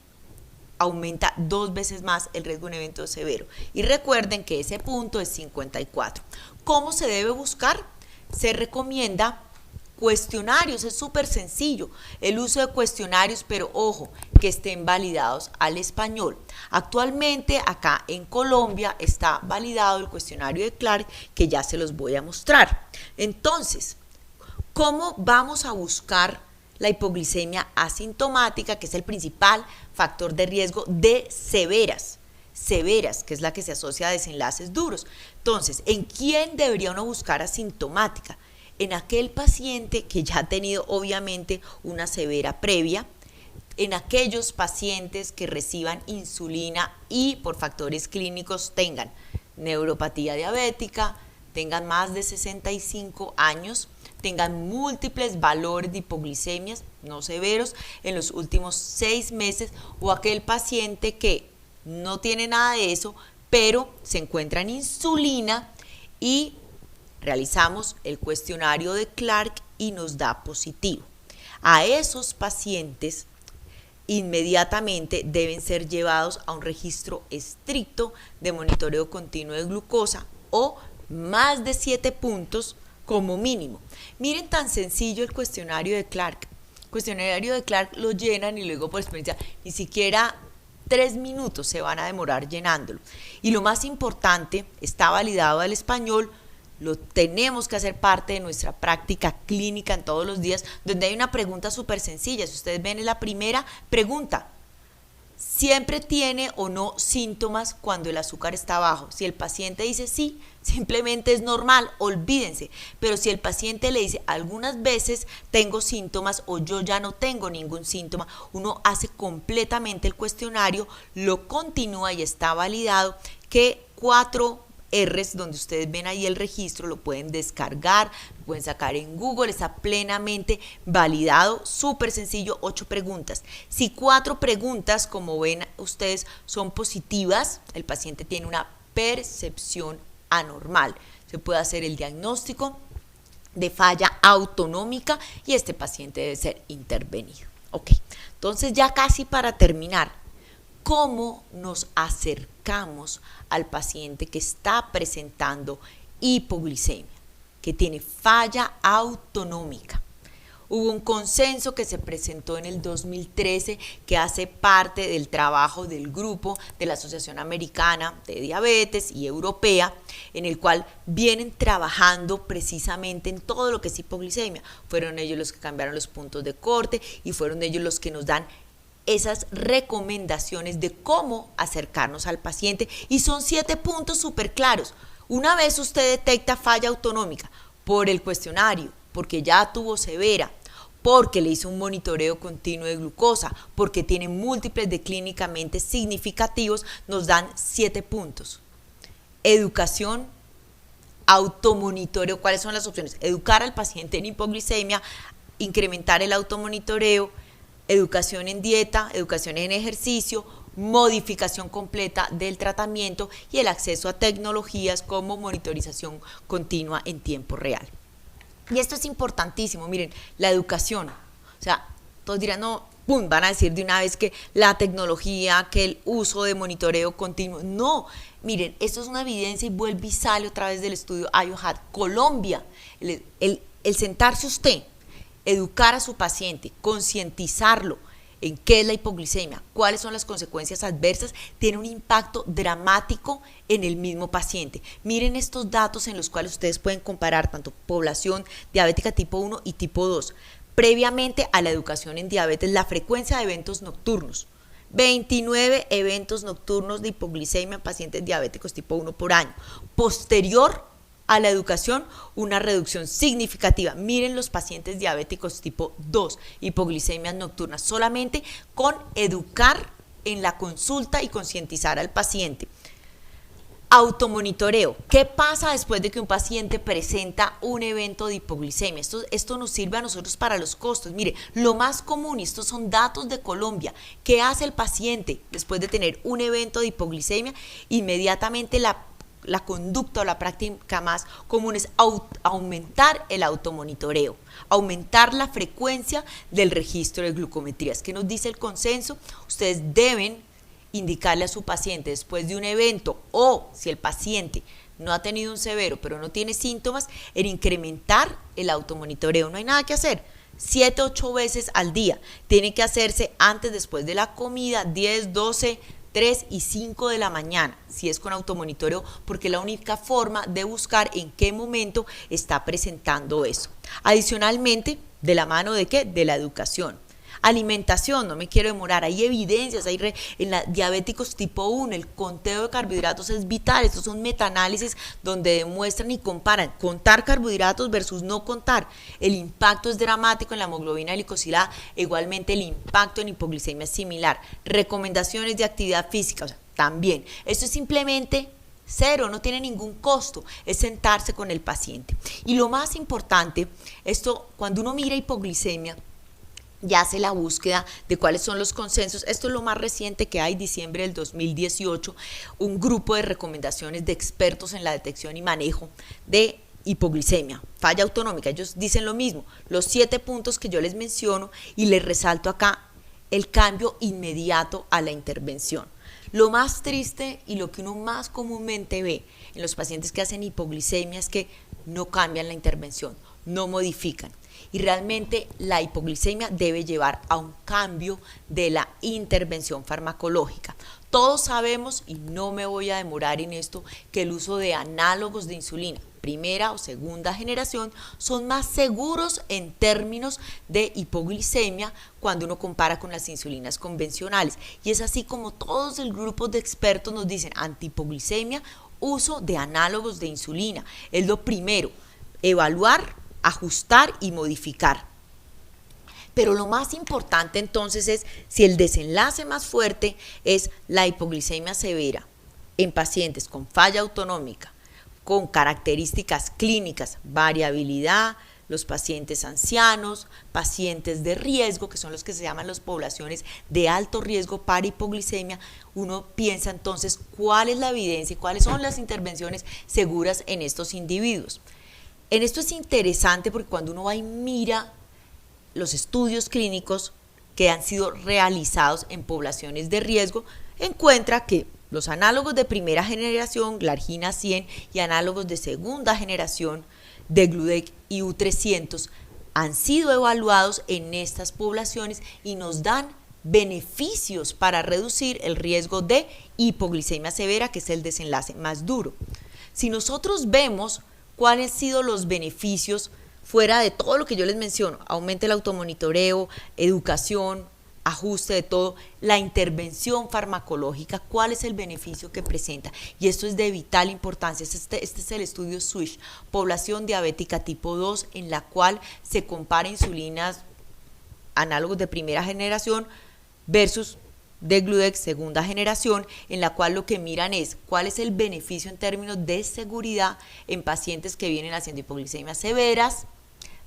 aumenta 2 veces más el riesgo de un evento severo. Y recuerden que ese punto es 54. ¿Cómo se debe buscar? Se recomienda cuestionarios, es súper sencillo el uso de cuestionarios, pero ojo, que estén validados al español. Actualmente acá en Colombia está validado el cuestionario de Clark, que ya se los voy a mostrar. Entonces, ¿cómo vamos a buscar la hipoglicemia asintomática, que es el principal factor de riesgo de severas, que es la que se asocia a desenlaces duros? Entonces, ¿en quién debería uno buscar asintomática? En aquel paciente que ya ha tenido obviamente una severa previa, en aquellos pacientes que reciban insulina y por factores clínicos tengan neuropatía diabética, tengan más de 65 años, tengan múltiples valores de hipoglicemias no severos en los últimos 6 meses, o aquel paciente que no tiene nada de eso, pero se encuentra en insulina y realizamos el cuestionario de Clark y nos da positivo. A esos pacientes inmediatamente deben ser llevados a un registro estricto de monitoreo continuo de glucosa o más de 7 puntos como mínimo. Miren tan sencillo el cuestionario de Clark. El cuestionario de Clark lo llenan y luego por experiencia ni siquiera 3 minutos se van a demorar llenándolo. Y lo más importante, está validado al español, lo tenemos que hacer parte de nuestra práctica clínica en todos los días, donde hay una pregunta súper sencilla. Si ustedes ven, es la primera pregunta: ¿siempre tiene o no síntomas cuando el azúcar está bajo? Si el paciente dice sí, simplemente es normal, olvídense. Pero si el paciente le dice algunas veces tengo síntomas o yo ya no tengo ningún síntoma, uno hace completamente el cuestionario, lo continúa y está validado que 4 R's, donde ustedes ven ahí el registro, lo pueden descargar, lo pueden sacar en Google, está plenamente validado, súper sencillo, 8 preguntas. Si 4 preguntas, como ven ustedes, son positivas, el paciente tiene una percepción anormal. Se puede hacer el diagnóstico de falla autonómica y este paciente debe ser intervenido. Ok, entonces ya casi para terminar, ¿cómo nos acercamos al paciente que está presentando hipoglicemia, que tiene falla autonómica? Hubo un consenso que se presentó en el 2013 que hace parte del trabajo del grupo de la Asociación Americana de Diabetes y Europea, en el cual vienen trabajando precisamente en todo lo que es hipoglicemia. Fueron ellos los que cambiaron los puntos de corte y fueron ellos los que nos dan esas recomendaciones de cómo acercarnos al paciente, y son 7 puntos súper claros. Una vez usted detecta falla autonómica por el cuestionario, porque ya tuvo severa, porque le hizo un monitoreo continuo de glucosa, porque tiene múltiples de clínicamente significativos, nos dan 7 puntos. Educación, automonitoreo. ¿Cuáles son las opciones? Educar al paciente en hipoglicemia, incrementar el automonitoreo, educación en dieta, educación en ejercicio, modificación completa del tratamiento y el acceso a tecnologías como monitorización continua en tiempo real. Y esto es importantísimo, miren, la educación. O sea, todos dirán, no, pum, van a decir de una vez que la tecnología, que el uso de monitoreo continuo. No, miren, esto es una evidencia y vuelve y sale otra vez del estudio IOHAD. Colombia, el sentarse usted, educar a su paciente, concientizarlo en qué es la hipoglicemia, cuáles son las consecuencias adversas, tiene un impacto dramático en el mismo paciente. Miren estos datos en los cuales ustedes pueden comparar tanto población diabética tipo 1 y tipo 2. Previamente a la educación en diabetes, la frecuencia de eventos nocturnos, 29 eventos nocturnos de hipoglicemia en pacientes diabéticos tipo 1 por año. Posterior a la educación, una reducción significativa. Miren los pacientes diabéticos tipo 2, hipoglicemias nocturnas, solamente con educar en la consulta y concientizar al paciente. Automonitoreo. ¿Qué pasa después de que un paciente presenta un evento de hipoglicemia? Esto nos sirve a nosotros para los costos. Mire, lo más común, y estos son datos de Colombia, ¿qué hace el paciente después de tener un evento de hipoglicemia? Inmediatamente la conducta o la práctica más común es aumentar el automonitoreo, aumentar la frecuencia del registro de glucometrías. ¿Qué nos dice el consenso? Ustedes deben indicarle a su paciente después de un evento, o si el paciente no ha tenido un severo pero no tiene síntomas, en incrementar el automonitoreo. No hay nada que hacer. 7, 8 veces al día. Tiene que hacerse antes, después de la comida, 10, 12, 3 y 5 de la mañana, si es con automonitoreo, porque es la única forma de buscar en qué momento está presentando eso. Adicionalmente, ¿de la mano de qué? De la educación. Alimentación, no me quiero demorar, hay evidencias, en la diabéticos tipo 1, el conteo de carbohidratos es vital. Estos son metaanálisis donde demuestran y comparan contar carbohidratos versus no contar. El impacto es dramático en la hemoglobina glicosilada, igualmente el impacto en hipoglicemia es similar. Recomendaciones de actividad física, o sea, también. Esto es simplemente cero, no tiene ningún costo, es sentarse con el paciente. Y lo más importante, esto cuando uno mira hipoglicemia, ya hace la búsqueda de cuáles son los consensos. Esto es lo más reciente que hay, diciembre del 2018, un grupo de recomendaciones de expertos en la detección y manejo de hipoglicemia, falla autonómica. Ellos dicen lo mismo, los 7 puntos que yo les menciono, y les resalto acá el cambio inmediato a la intervención. Lo más triste y lo que uno más comúnmente ve en los pacientes que hacen hipoglicemia es que no cambian la intervención, no modifican. Y realmente la hipoglicemia debe llevar a un cambio de la intervención farmacológica. Todos sabemos, y no me voy a demorar en esto, que el uso de análogos de insulina, primera o segunda generación, son más seguros en términos de hipoglicemia cuando uno compara con las insulinas convencionales. Y es así como todos el grupo de expertos nos dicen, antihipoglicemia, uso de análogos de insulina. Es lo primero, evaluar, ajustar y modificar. Pero lo más importante entonces es si el desenlace más fuerte es la hipoglicemia severa en pacientes con falla autonómica, con características clínicas, variabilidad, los pacientes ancianos, pacientes de riesgo, que son los que se llaman las poblaciones de alto riesgo para hipoglicemia. Uno piensa entonces cuál es la evidencia y cuáles son las intervenciones seguras en estos individuos. En esto es interesante porque cuando uno va y mira los estudios clínicos que han sido realizados en poblaciones de riesgo, encuentra que los análogos de primera generación, Glargina 100, y análogos de segunda generación, Degludec y U300, han sido evaluados en estas poblaciones y nos dan beneficios para reducir el riesgo de hipoglicemia severa, que es el desenlace más duro. Si nosotros vemos cuáles han sido los beneficios fuera de todo lo que yo les menciono, aumenta el automonitoreo, educación, ajuste de todo, la intervención farmacológica, cuál es el beneficio que presenta. Y esto es de vital importancia. Este es el estudio SWISH, población diabética tipo 2, en la cual se compara insulinas análogos de primera generación versus Degludec segunda generación, en la cual lo que miran es cuál es el beneficio en términos de seguridad en pacientes que vienen haciendo hipoglicemias severas,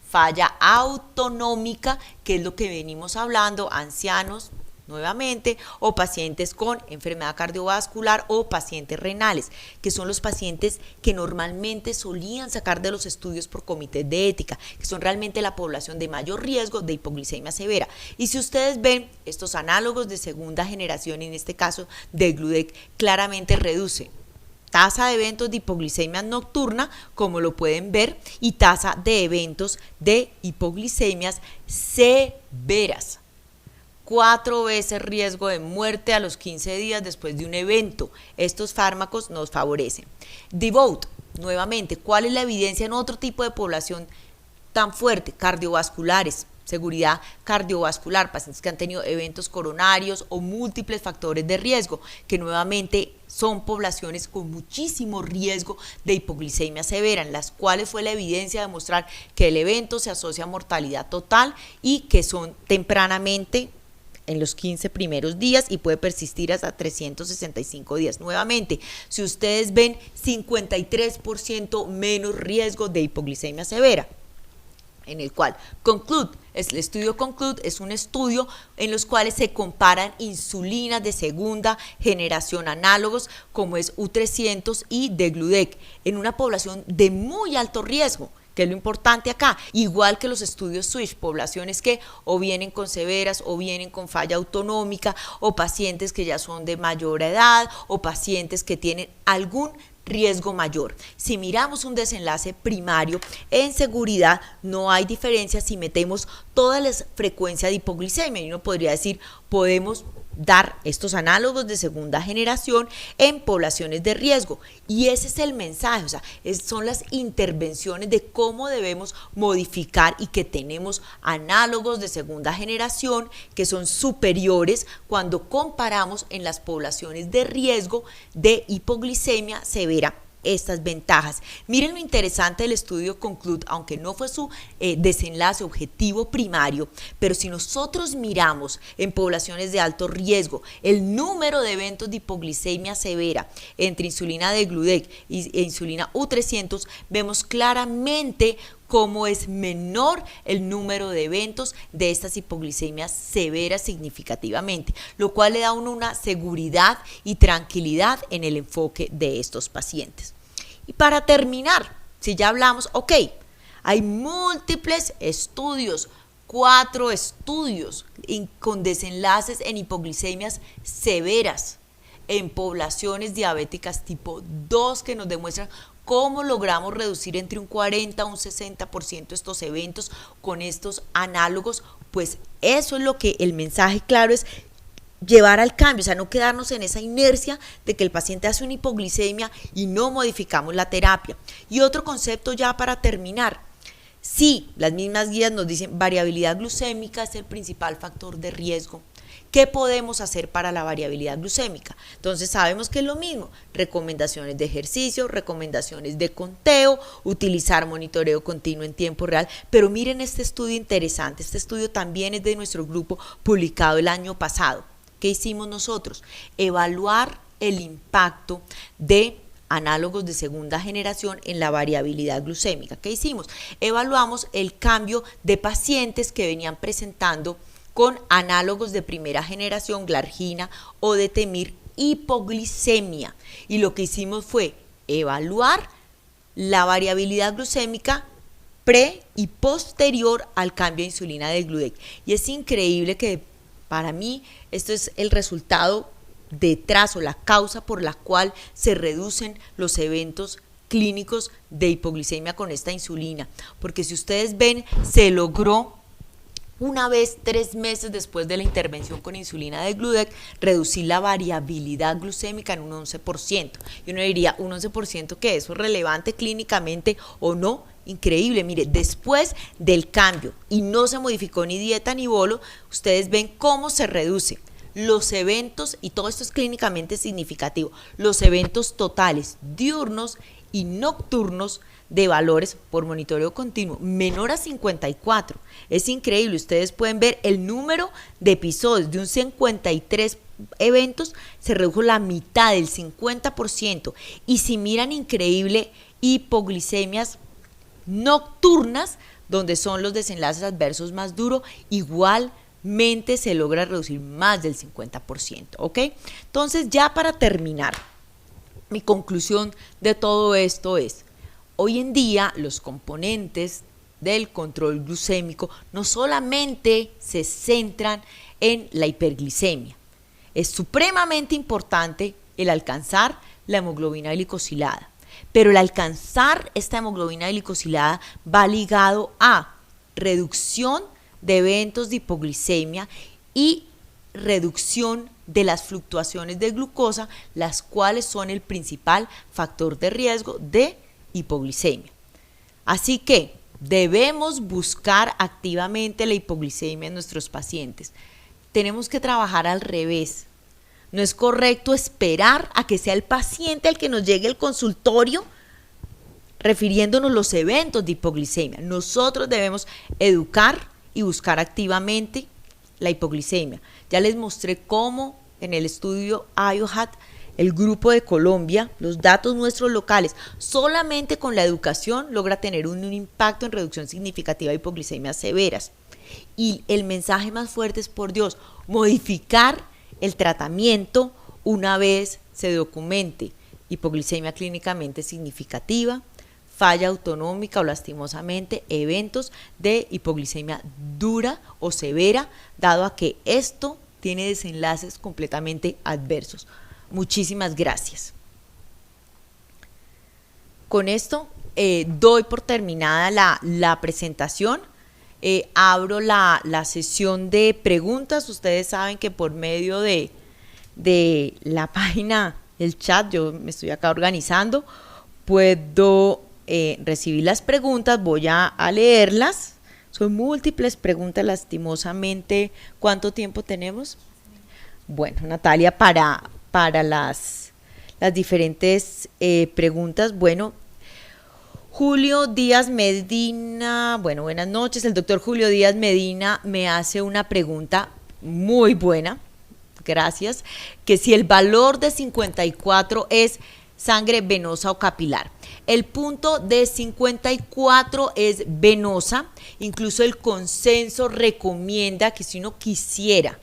falla autonómica, que es lo que venimos hablando, ancianos nuevamente, o pacientes con enfermedad cardiovascular o pacientes renales, que son los pacientes que normalmente solían sacar de los estudios por comités de ética, que son realmente la población de mayor riesgo de hipoglicemia severa. Y si ustedes ven, estos análogos de segunda generación, en este caso Degludec, claramente reduce tasa de eventos de hipoglicemia nocturna, como lo pueden ver, y tasa de eventos de hipoglicemias severas. 4 veces riesgo de muerte a los 15 días después de un evento. Estos fármacos nos favorecen. Devote, nuevamente, ¿cuál es la evidencia en otro tipo de población tan fuerte? Cardiovasculares, seguridad cardiovascular, pacientes que han tenido eventos coronarios o múltiples factores de riesgo, que nuevamente son poblaciones con muchísimo riesgo de hipoglicemia severa, en las cuales fue la evidencia de mostrar que el evento se asocia a mortalidad total y que son tempranamente en los 15 primeros días y puede persistir hasta 365 días. Nuevamente, si ustedes ven 53% menos riesgo de hipoglicemia severa, en el cual el estudio Conclude es un estudio en los cuales se comparan insulinas de segunda generación análogos como es U300 y Degludec en una población de muy alto riesgo, que es lo importante acá, igual que los estudios SWISH, poblaciones que o vienen con severas o vienen con falla autonómica, o pacientes que ya son de mayor edad, o pacientes que tienen algún riesgo mayor. Si miramos un desenlace primario en seguridad, no hay diferencia si metemos todas las frecuencias de hipoglicemia, y uno podría decir, podemos dar estos análogos de segunda generación en poblaciones de riesgo, y ese es el mensaje, o sea, son las intervenciones de cómo debemos modificar, y que tenemos análogos de segunda generación que son superiores cuando comparamos en las poblaciones de riesgo de hipoglicemia severa estas ventajas. Miren lo interesante del estudio Conclude, aunque no fue su desenlace objetivo primario, pero si nosotros miramos en poblaciones de alto riesgo el número de eventos de hipoglicemia severa entre insulina degludec e insulina U300, vemos claramente cómo es menor el número de eventos de estas hipoglicemias severas significativamente, lo cual le da a uno una seguridad y tranquilidad en el enfoque de estos pacientes. Y para terminar, si ya hablamos, ok, hay múltiples estudios, 4 estudios con desenlaces en hipoglicemias severas en poblaciones diabéticas tipo 2 que nos demuestran cómo logramos reducir entre un 40 a un 60% estos eventos con estos análogos. Pues eso es lo que el mensaje claro es: llevar al cambio, o sea, no quedarnos en esa inercia de que el paciente hace una hipoglicemia y no modificamos la terapia. Y otro concepto ya para terminar: sí, las mismas guías nos dicen variabilidad glucémica es el principal factor de riesgo. ¿Qué podemos hacer para la variabilidad glucémica? Entonces sabemos que es lo mismo: recomendaciones de ejercicio, recomendaciones de conteo, utilizar monitoreo continuo en tiempo real. Pero miren este estudio interesante, este estudio también es de nuestro grupo, publicado el año pasado. ¿Qué hicimos nosotros? Evaluar el impacto de análogos de segunda generación en la variabilidad glucémica. ¿Qué hicimos? Evaluamos el cambio de pacientes que venían presentando con análogos de primera generación, glargina o de temir, hipoglicemia. Y lo que hicimos fue evaluar la variabilidad glucémica pre y posterior al cambio de insulina degludec. Y es increíble que para mí esto es el resultado detrás o la causa por la cual se reducen los eventos clínicos de hipoglicemia con esta insulina. Porque si ustedes ven, se logró una vez 3 meses después de la intervención con insulina degludec reducir la variabilidad glucémica en un 11%. Y uno diría, ¿un 11% qué? ¿Eso es relevante clínicamente o no? Increíble. Mire, después del cambio y no se modificó ni dieta ni bolo, ustedes ven cómo se reduce los eventos, y todo esto es clínicamente significativo, los eventos totales diurnos y nocturnos de valores por monitoreo continuo menor a 54. Es increíble. Ustedes pueden ver el número de episodios de un 53 eventos, se redujo la mitad, del 50%. Y si miran, increíble, hipoglicemias nocturnas, donde son los desenlaces adversos más duros, igualmente se logra reducir más del 50%, ¿ok? Entonces, ya para terminar, mi conclusión de todo esto es: hoy en día los componentes del control glucémico no solamente se centran en la hiperglicemia, es supremamente importante el alcanzar la hemoglobina glicosilada, pero el alcanzar esta hemoglobina glicosilada va ligado a reducción de eventos de hipoglicemia y reducción de las fluctuaciones de glucosa, las cuales son el principal factor de riesgo de hipoglicemia. Así que debemos buscar activamente la hipoglicemia en nuestros pacientes. Tenemos que trabajar al revés. No es correcto esperar a que sea el paciente el que nos llegue al consultorio refiriéndonos los eventos de hipoglicemia. Nosotros debemos educar y buscar activamente la hipoglicemia. Ya les mostré cómo en el estudio IOHAT, el grupo de Colombia, los datos nuestros locales, solamente con la educación logra tener un impacto en reducción significativa de hipoglicemias severas. Y el mensaje más fuerte es, por Dios, modificar el tratamiento una vez se documente hipoglicemia clínicamente significativa, falla autonómica o lastimosamente eventos de hipoglicemia dura o severa, dado a que esto tiene desenlaces completamente adversos. Muchísimas gracias. Con esto doy por terminada la presentación. Abro la sesión de preguntas. Ustedes saben que por medio de la página, el chat, yo me estoy acá organizando, puedo recibir las preguntas. Voy a leerlas. Son múltiples preguntas, lastimosamente. ¿Cuánto tiempo tenemos? Bueno, Natalia, para las las diferentes preguntas. Bueno, Julio Díaz Medina, bueno, buenas noches. El doctor Julio Díaz Medina me hace una pregunta muy buena, gracias, que si el valor de 54 es sangre venosa o capilar. El punto de 54 es venosa, incluso el consenso recomienda que si uno quisiera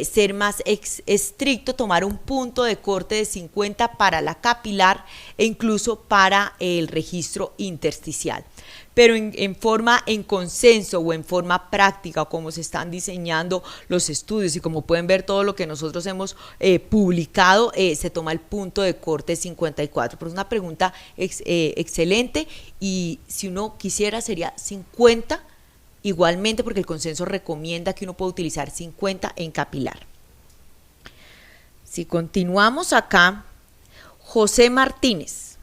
ser más estricto, tomar un punto de corte de 50 para la capilar e incluso para el registro intersticial. Pero en consenso o en forma práctica, o como se están diseñando los estudios y como pueden ver todo lo que nosotros hemos publicado, se toma el punto de corte 54. Pero es una pregunta excelente, y si uno quisiera sería 50 igualmente, porque el consenso recomienda que uno pueda utilizar 50 en capilar. Si continuamos acá, José Martínez,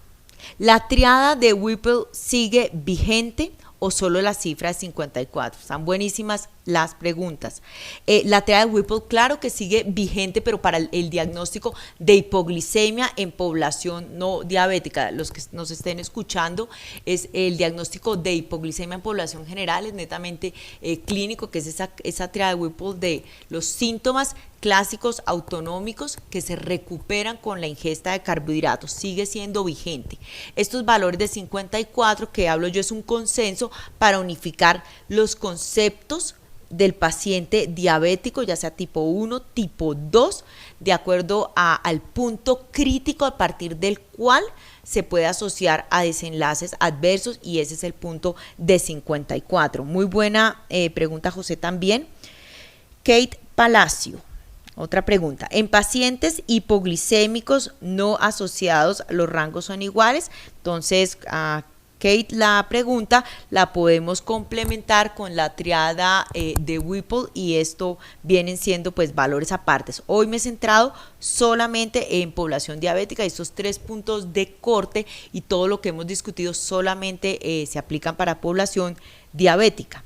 ¿la triada de Whipple sigue vigente o solo la cifra de 54? Están buenísimas las preguntas. La triada de Whipple, claro que sigue vigente, pero para el diagnóstico de hipoglicemia en población no diabética. Los que nos estén escuchando, es el diagnóstico de hipoglicemia en población general, es netamente clínico, que es esa triada de Whipple de los síntomas clásicos autonómicos que se recuperan con la ingesta de carbohidratos, sigue siendo vigente. Estos valores de 54 que hablo yo es un consenso para unificar los conceptos del paciente diabético, ya sea tipo 1, tipo 2, de acuerdo al punto crítico a partir del cual se puede asociar a desenlaces adversos, y ese es el punto de 54. Muy buena pregunta, José, también. Kate Palacio, otra pregunta. En pacientes hipoglicémicos no asociados, ¿los rangos son iguales? Entonces, Kate, la pregunta la podemos complementar con la triada de Whipple, y esto vienen siendo pues valores apartes. Hoy me he centrado solamente en población diabética, y estos 3 puntos de corte y todo lo que hemos discutido solamente se aplican para población diabética.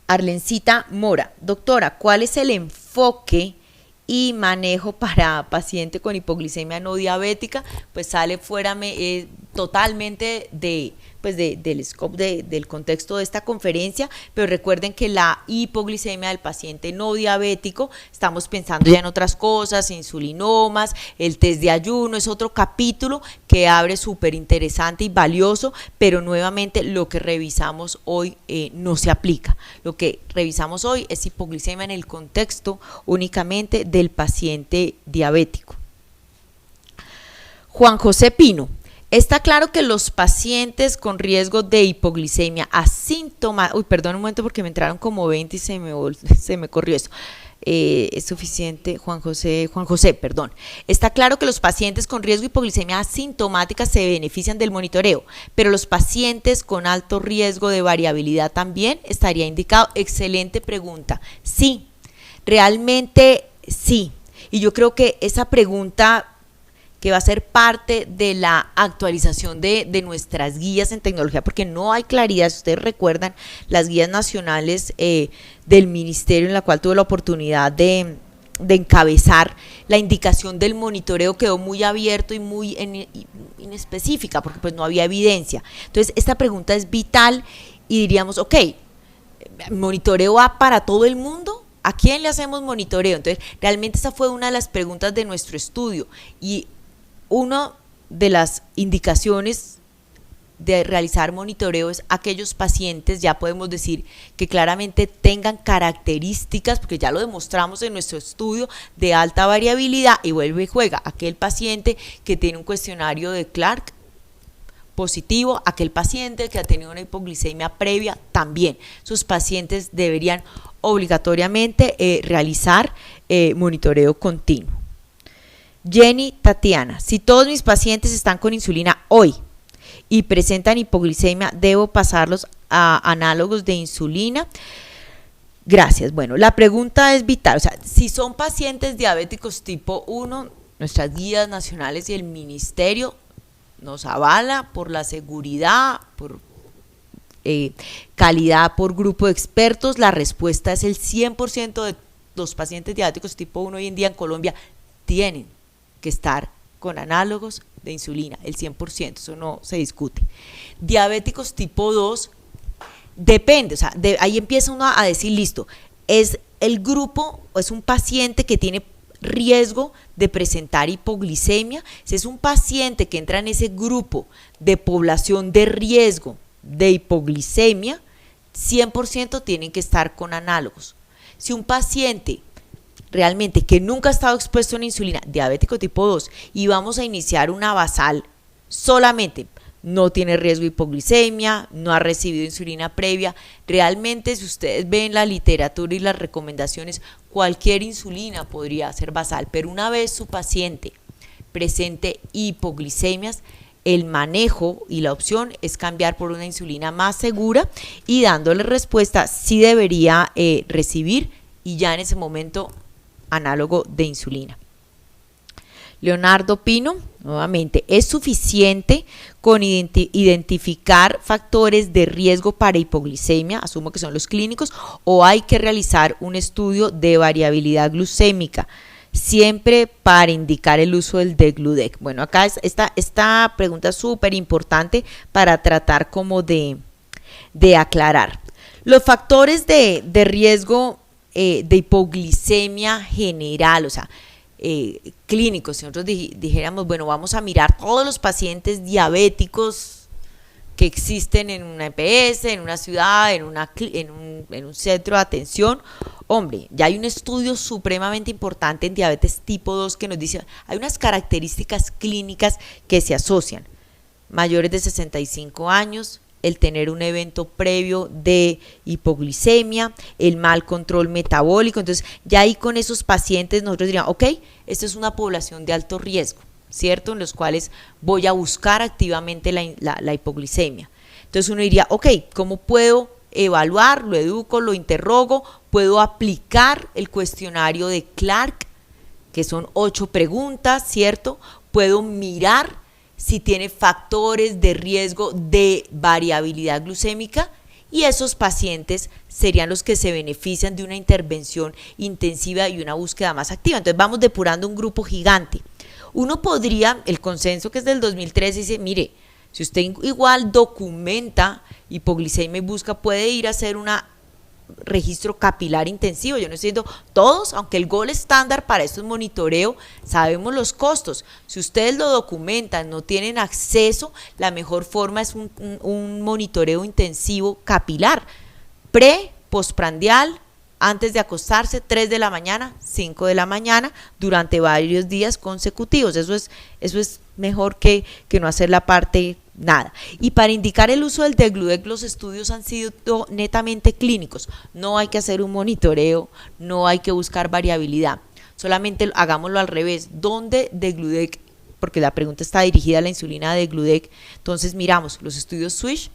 Arlencita Mora, doctora, ¿cuál es el enfoque y manejo para paciente con hipoglicemia no diabética? Pues sale fuera totalmente del scope del contexto de esta conferencia, pero recuerden que la hipoglicemia del paciente no diabético, estamos pensando ya en otras cosas, insulinomas, el test de ayuno, es otro capítulo que abre súper interesante y valioso, pero nuevamente lo que revisamos hoy no se aplica. Lo que revisamos hoy es hipoglicemia en el contexto únicamente del paciente diabético. Juan José Pino, está claro que los pacientes con riesgo de hipoglicemia asintomática, perdón un momento porque me entraron como 20 y se me corrió eso. Es suficiente, Juan José, perdón. Está claro que los pacientes con riesgo de hipoglicemia asintomática se benefician del monitoreo, pero los pacientes con alto riesgo de variabilidad también estaría indicado. Excelente pregunta. Sí, realmente sí. Y yo creo que esa pregunta que va a ser parte de la actualización de nuestras guías en tecnología, porque no hay claridad. Si ustedes recuerdan, las guías nacionales del ministerio, en la cual tuve la oportunidad de encabezar, la indicación del monitoreo quedó muy abierto y muy inespecífica, porque pues no había evidencia. Entonces, esta pregunta es vital y diríamos, ok, ¿monitoreo va para todo el mundo? ¿A quién le hacemos monitoreo? Entonces, realmente esa fue una de las preguntas de nuestro estudio, y una de las indicaciones de realizar monitoreo es aquellos pacientes, ya podemos decir que claramente tengan características, porque ya lo demostramos en nuestro estudio, de alta variabilidad, y vuelve y juega aquel paciente que tiene un cuestionario de Clark positivo, aquel paciente que ha tenido una hipoglicemia previa también. Sus pacientes deberían obligatoriamente realizar monitoreo continuo. Jenny Tatiana, si todos mis pacientes están con insulina hoy y presentan hipoglicemia, ¿debo pasarlos a análogos de insulina? Gracias. Bueno, la pregunta es vital. O sea, si son pacientes diabéticos tipo 1, nuestras guías nacionales y el ministerio nos avala por la seguridad, por calidad, por grupo de expertos. La respuesta es el 100% de los pacientes diabéticos tipo 1 hoy en día en Colombia tienen que estar con análogos de insulina, el 100%, eso no se discute. Diabéticos tipo 2, depende, o sea, ahí empieza uno a decir, listo, es el grupo, es un paciente que tiene riesgo de presentar hipoglicemia. Si es un paciente que entra en ese grupo de población de riesgo de hipoglicemia, 100% tienen que estar con análogos. Si un paciente realmente que nunca ha estado expuesto a una insulina, diabético tipo 2, y vamos a iniciar una basal solamente, no tiene riesgo de hipoglicemia, no ha recibido insulina previa, realmente si ustedes ven la literatura y las recomendaciones, cualquier insulina podría ser basal, pero una vez su paciente presente hipoglicemias, el manejo y la opción es cambiar por una insulina más segura y dándole respuesta si debería recibir y ya en ese momento análogo de insulina. Leonardo Pino, nuevamente, ¿es suficiente con identificar factores de riesgo para hipoglicemia, asumo que son los clínicos, o hay que realizar un estudio de variabilidad glucémica, siempre para indicar el uso del degludec? Bueno, acá esta pregunta es súper importante para tratar como de aclarar. Los factores de riesgo de hipoglicemia general, o sea, clínicos, si nosotros dijéramos, bueno, vamos a mirar todos los pacientes diabéticos que existen en una EPS, en una ciudad, en un centro de atención, hombre, ya hay un estudio supremamente importante en diabetes tipo 2 que nos dice, hay unas características clínicas que se asocian, mayores de 65 años, el tener un evento previo de hipoglicemia, el mal control metabólico. Entonces ya ahí con esos pacientes nosotros diríamos, ok, esta es una población de alto riesgo, ¿cierto? En los cuales voy a buscar activamente la hipoglicemia. Entonces uno diría, ok, ¿cómo puedo evaluar? Lo educo, lo interrogo, puedo aplicar el cuestionario de Clark, que son 8 preguntas, ¿cierto? Puedo mirar si tiene factores de riesgo de variabilidad glucémica y esos pacientes serían los que se benefician de una intervención intensiva y una búsqueda más activa. Entonces vamos depurando un grupo gigante. Uno podría, el consenso que es del 2013 dice, mire, si usted igual documenta hipoglicemia y busca, puede ir a hacer una registro capilar intensivo. Yo no estoy diciendo todos, aunque el gol estándar para esto es monitoreo, sabemos los costos. Si ustedes lo documentan, no tienen acceso, la mejor forma es un monitoreo intensivo capilar, postprandial, antes de acostarse, 3 de la mañana, 5 de la mañana, durante varios días consecutivos. Eso es mejor que no hacer la parte nada. Y para indicar el uso del degludec, los estudios han sido netamente clínicos. No hay que hacer un monitoreo, no hay que buscar variabilidad. Solamente hagámoslo al revés. ¿Dónde degludec? Porque la pregunta está dirigida a la insulina degludec. Entonces miramos los estudios SWISH.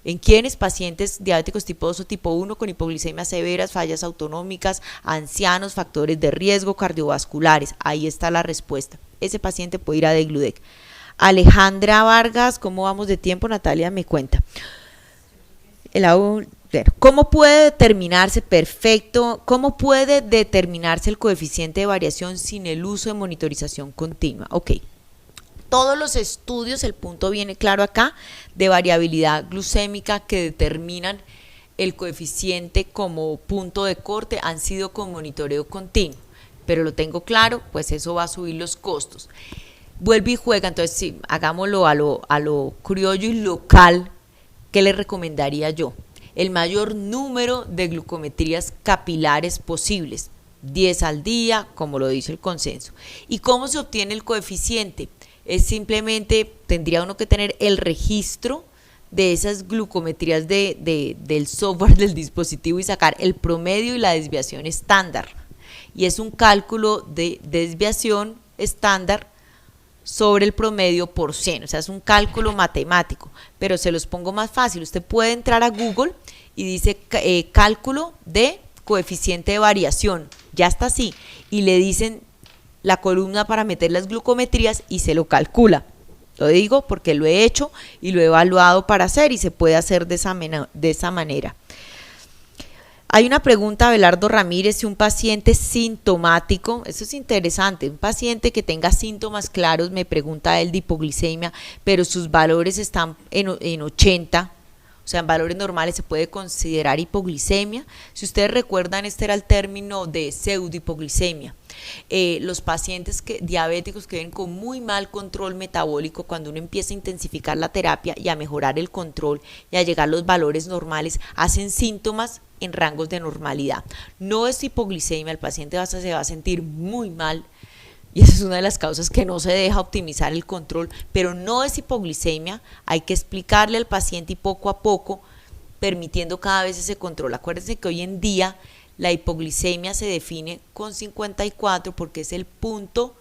¿En quiénes? Pacientes diabéticos tipo 2 o tipo 1 con hipoglicemias severas, fallas autonómicas, ancianos, factores de riesgo, cardiovasculares. Ahí está la respuesta. Ese paciente puede ir a degludec. Alejandra Vargas, ¿cómo vamos de tiempo? Natalia me cuenta. ¿Cómo puede determinarse cómo puede determinarse el coeficiente de variación sin el uso de monitorización continua? Ok. Todos los estudios, el punto viene claro acá, de variabilidad glucémica que determinan el coeficiente como punto de corte han sido con monitoreo continuo, pero lo tengo claro, pues eso va a subir los costos. Vuelve y juega, entonces sí, hagámoslo a lo criollo y local. ¿Qué le recomendaría yo? El mayor número de glucometrías capilares posibles, 10 al día, como lo dice el consenso. ¿Y cómo se obtiene el coeficiente? Es simplemente, tendría uno que tener el registro de esas glucometrías del software del dispositivo y sacar el promedio y la desviación estándar. Y es un cálculo de desviación estándar sobre el promedio por 100, o sea, es un cálculo matemático, pero se los pongo más fácil. Usted puede entrar a Google y dice cálculo de coeficiente de variación, ya está así, y le dicen la columna para meter las glucometrías y se lo calcula. Lo digo porque lo he hecho y lo he evaluado para hacer y se puede hacer de esa manera. Hay una pregunta, Abelardo Ramírez, si un paciente sintomático, eso es interesante, un paciente que tenga síntomas claros, me pregunta él de hipoglicemia, pero sus valores están en 80, o sea, en valores normales se puede considerar hipoglicemia. Si ustedes recuerdan, este era el término de pseudohipoglicemia. Los pacientes diabéticos que ven con muy mal control metabólico, cuando uno empieza a intensificar la terapia y a mejorar el control y a llegar a los valores normales, hacen síntomas en rangos de normalidad. No es hipoglicemia, el paciente se va a sentir muy mal, y esa es una de las causas que no se deja optimizar el control, pero no es hipoglicemia. Hay que explicarle al paciente y poco a poco, permitiendo cada vez ese control. Acuérdense que hoy en día la hipoglicemia se define con 54 porque es el punto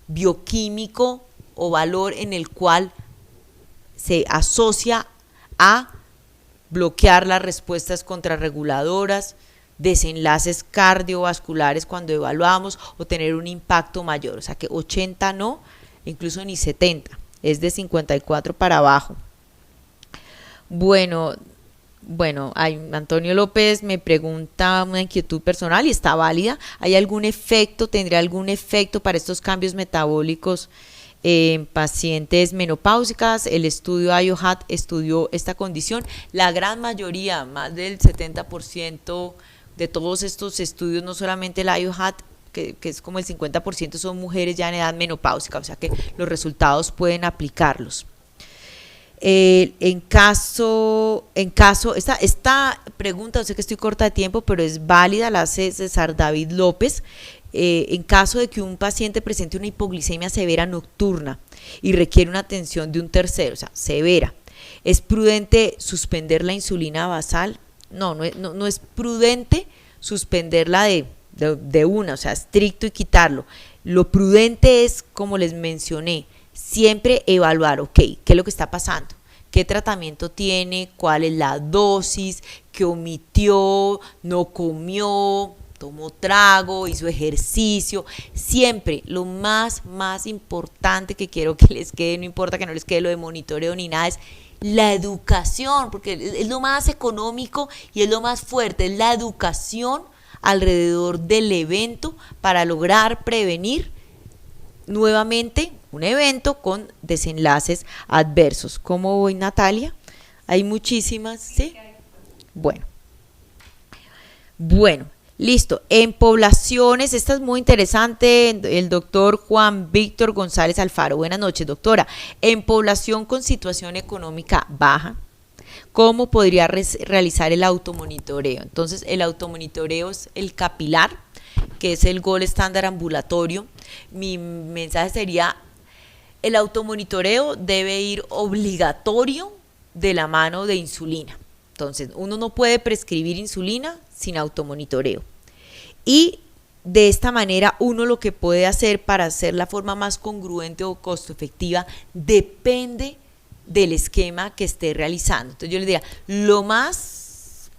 bioquímico o valor en el cual se asocia a bloquear las respuestas contrarreguladoras, desenlaces cardiovasculares cuando evaluamos, o tener un impacto mayor. O sea que 80 no, incluso ni 70, es de 54 para abajo. Bueno, Antonio López me pregunta una inquietud personal y está válida. ¿Hay algún efecto, tendría algún efecto para estos cambios metabólicos en pacientes menopáusicas? El estudio IOHAT estudió esta condición. La gran mayoría, más del 70% de todos estos estudios, no solamente el IOHAT, que es como el 50%, son mujeres ya en edad menopáusica, o sea que los resultados pueden aplicarlos. Esta pregunta, sé que estoy corta de tiempo, pero es válida, la hace César David López. En caso de que un paciente presente una hipoglicemia severa nocturna y requiere una atención de un tercero, o sea, severa, ¿es prudente suspender la insulina basal? No es prudente suspenderla de una, o sea, estricto y quitarlo. Lo prudente es, como les mencioné, siempre evaluar, ok, ¿qué es lo que está pasando? ¿Qué tratamiento tiene? ¿Cuál es la dosis? ¿Qué omitió? ¿No comió? ¿Tomó trago? ¿Hizo ejercicio? Siempre lo más importante que quiero que les quede, no importa que no les quede lo de monitoreo ni nada, es la educación, porque es lo más económico y es lo más fuerte, es la educación alrededor del evento para lograr prevenir nuevamente un evento con desenlaces adversos. ¿Cómo voy, Natalia? Hay muchísimas, ¿sí? Bueno, listo. En poblaciones, esta es muy interesante, el doctor Juan Víctor González Alfaro. Buenas noches, doctora. En población con situación económica baja, ¿cómo podría realizar el automonitoreo? Entonces, el automonitoreo es el capilar, que es el gold estándar ambulatorio. Mi mensaje sería: el automonitoreo debe ir obligatorio de la mano de insulina. Entonces, uno no puede prescribir insulina sin automonitoreo. Y de esta manera, uno lo que puede hacer para hacer la forma más congruente o costo efectiva depende del esquema que esté realizando. Entonces, yo les diría, lo más,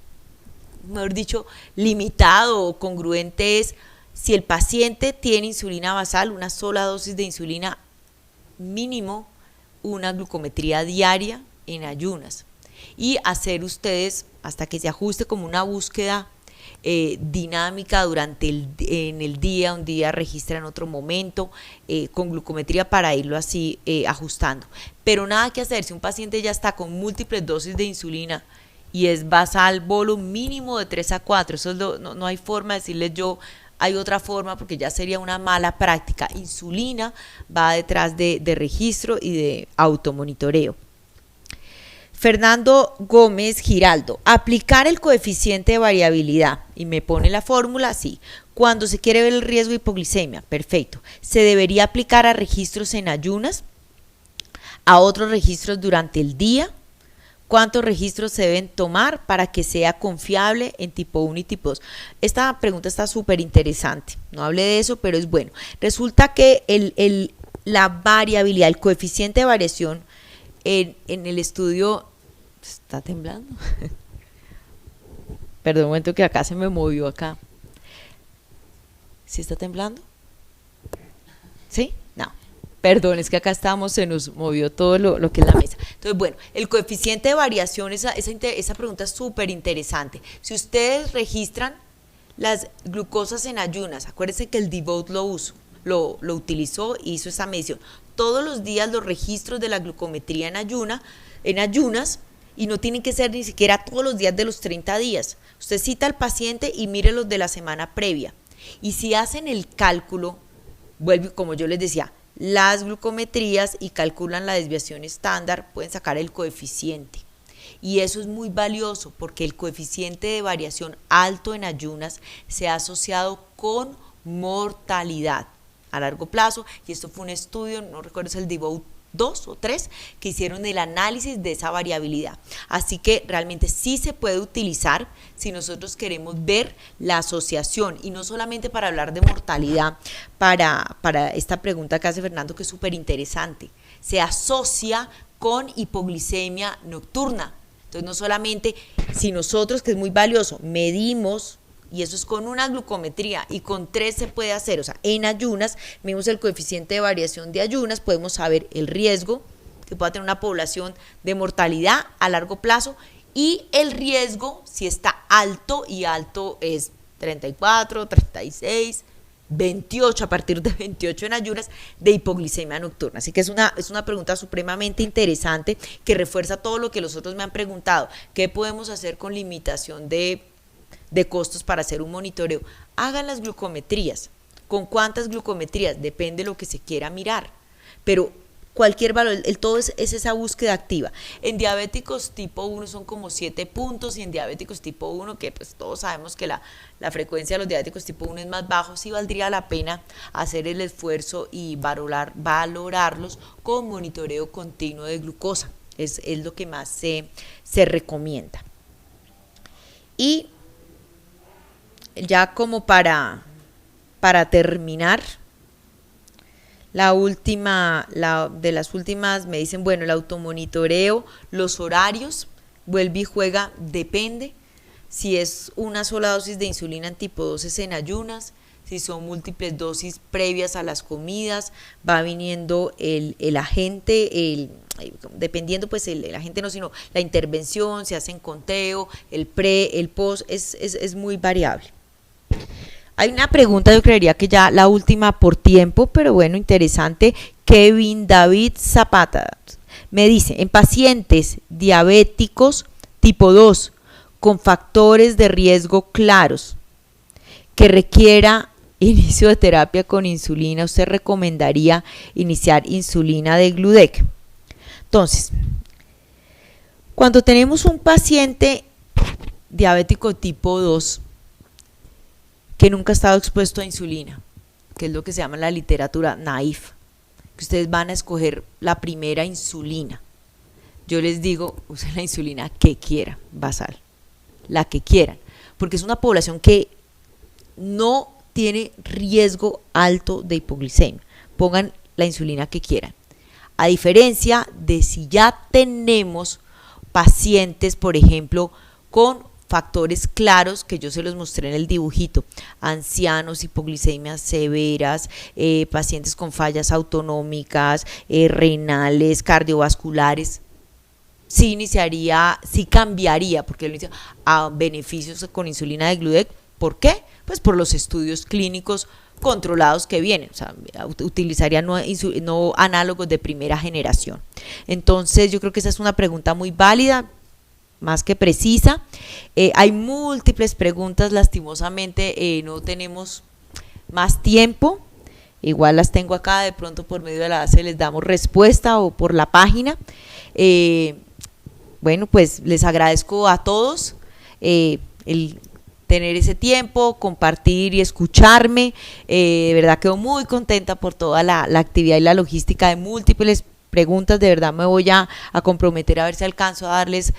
mejor dicho, limitado o congruente es si el paciente tiene insulina basal, una sola dosis de insulina, mínimo una glucometría diaria en ayunas, y hacer ustedes hasta que se ajuste como una búsqueda dinámica en el día, un día registra en otro momento, con glucometría para irlo así ajustando. Pero nada que hacer, si un paciente ya está con múltiples dosis de insulina y es basal bolo mínimo de 3 a 4, eso es no hay forma de decirles yo, hay otra forma, porque ya sería una mala práctica. Insulina va detrás de registro y de automonitoreo. Fernando Gómez Giraldo, aplicar el coeficiente de variabilidad, y me pone la fórmula así: cuando se quiere ver el riesgo de hipoglicemia, perfecto, se debería aplicar a registros en ayunas, a otros registros durante el día. ¿Cuántos registros se deben tomar para que sea confiable en tipo 1 y tipo 2? Esta pregunta está súper interesante, no hablé de eso, pero es bueno. Resulta que la variabilidad, el coeficiente de variación en el estudio, ¿está temblando? Perdón un momento que acá se me movió acá. ¿Sí está temblando? ¿Sí? No. Perdón, es que acá se nos movió todo lo que es la mesa. Entonces, bueno, el coeficiente de variación, esa pregunta es súper interesante. Si ustedes registran las glucosas en ayunas, acuérdense que el Devote lo utilizó y hizo esa medición. Todos los días los registros de la glucometría en ayunas, y no tienen que ser ni siquiera todos los días de los 30 días. Usted cita al paciente y mire los de la semana previa. Y si hacen el cálculo, vuelve, como yo les decía, las glucometrías y calculan la desviación estándar, pueden sacar el coeficiente. Y eso es muy valioso porque el coeficiente de variación alto en ayunas se ha asociado con mortalidad a largo plazo, y esto fue un estudio, no recuerdo si es el Devote 2 o 3, que hicieron el análisis de esa variabilidad. Así que realmente sí se puede utilizar si nosotros queremos ver la asociación, y no solamente para hablar de mortalidad, para esta pregunta que hace Fernando, que es súper interesante. Se asocia con hipoglicemia nocturna. Entonces, no solamente si nosotros, que es muy valioso, medimos, y eso es con una glucometría, y con 3 se puede hacer, o sea, en ayunas, medimos el coeficiente de variación de ayunas, podemos saber el riesgo que pueda tener una población de mortalidad a largo plazo, y el riesgo si está alto, y alto es 34, 36, 28, a partir de 28 en ayunas, de hipoglicemia nocturna. Así que es una pregunta supremamente interesante que refuerza todo lo que los otros me han preguntado. ¿Qué podemos hacer con limitación de costos para hacer un monitoreo? Hagan las glucometrías. ¿Con cuántas glucometrías? Depende de lo que se quiera mirar, pero cualquier valor, el todo es esa búsqueda activa. En diabéticos tipo 1 son como 7 puntos, y en diabéticos tipo 1, que pues todos sabemos que la frecuencia de los diabéticos tipo 1 es más bajo, sí valdría la pena hacer el esfuerzo y valorarlos con monitoreo continuo de glucosa. Es lo que más se recomienda. Y ya como para terminar, de las últimas me dicen, bueno, el automonitoreo, los horarios, vuelve y juega, depende si es una sola dosis de insulina en tipo 2 es en ayunas, si son múltiples dosis previas a las comidas, va viniendo el agente, dependiendo pues el agente no, sino la intervención, se hace en conteo, el pre, el post, es muy variable. Hay una pregunta, yo creería que ya la última por tiempo, pero bueno, interesante. Kevin David Zapata me dice, en pacientes diabéticos tipo 2 con factores de riesgo claros que requiera inicio de terapia con insulina, ¿usted recomendaría iniciar insulina de Gludec? Entonces, cuando tenemos un paciente diabético tipo 2 que nunca ha estado expuesto a insulina, que es lo que se llama en la literatura naif, que ustedes van a escoger la primera insulina. Yo les digo, usen la insulina que quieran, basal, la que quieran, porque es una población que no tiene riesgo alto de hipoglicemia. Pongan la insulina que quieran. A diferencia de si ya tenemos pacientes, por ejemplo, con factores claros que yo se los mostré en el dibujito, ancianos, hipoglicemias severas, pacientes con fallas autonómicas, renales, cardiovasculares, sí cambiaría, porque lo inicia a beneficios con insulina de Gludec. ¿Por qué? Pues por los estudios clínicos controlados que vienen, o sea, utilizaría no análogos de primera generación. Entonces yo creo que esa es una pregunta muy válida, más que precisa. Hay múltiples preguntas, lastimosamente no tenemos más tiempo, igual las tengo acá, de pronto por medio de la base les damos respuesta o por la página. Bueno, pues les agradezco a todos el tener ese tiempo, compartir y escucharme. De verdad quedo muy contenta por toda la actividad y la logística de múltiples preguntas. De verdad me voy a comprometer a ver si alcanzo a darles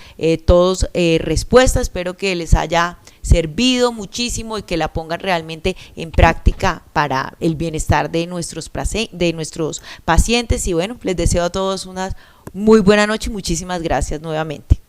todos respuestas. Espero que les haya servido muchísimo y que la pongan realmente en práctica para el bienestar de nuestros pacientes. Y bueno, les deseo a todos una muy buena noche y muchísimas gracias nuevamente.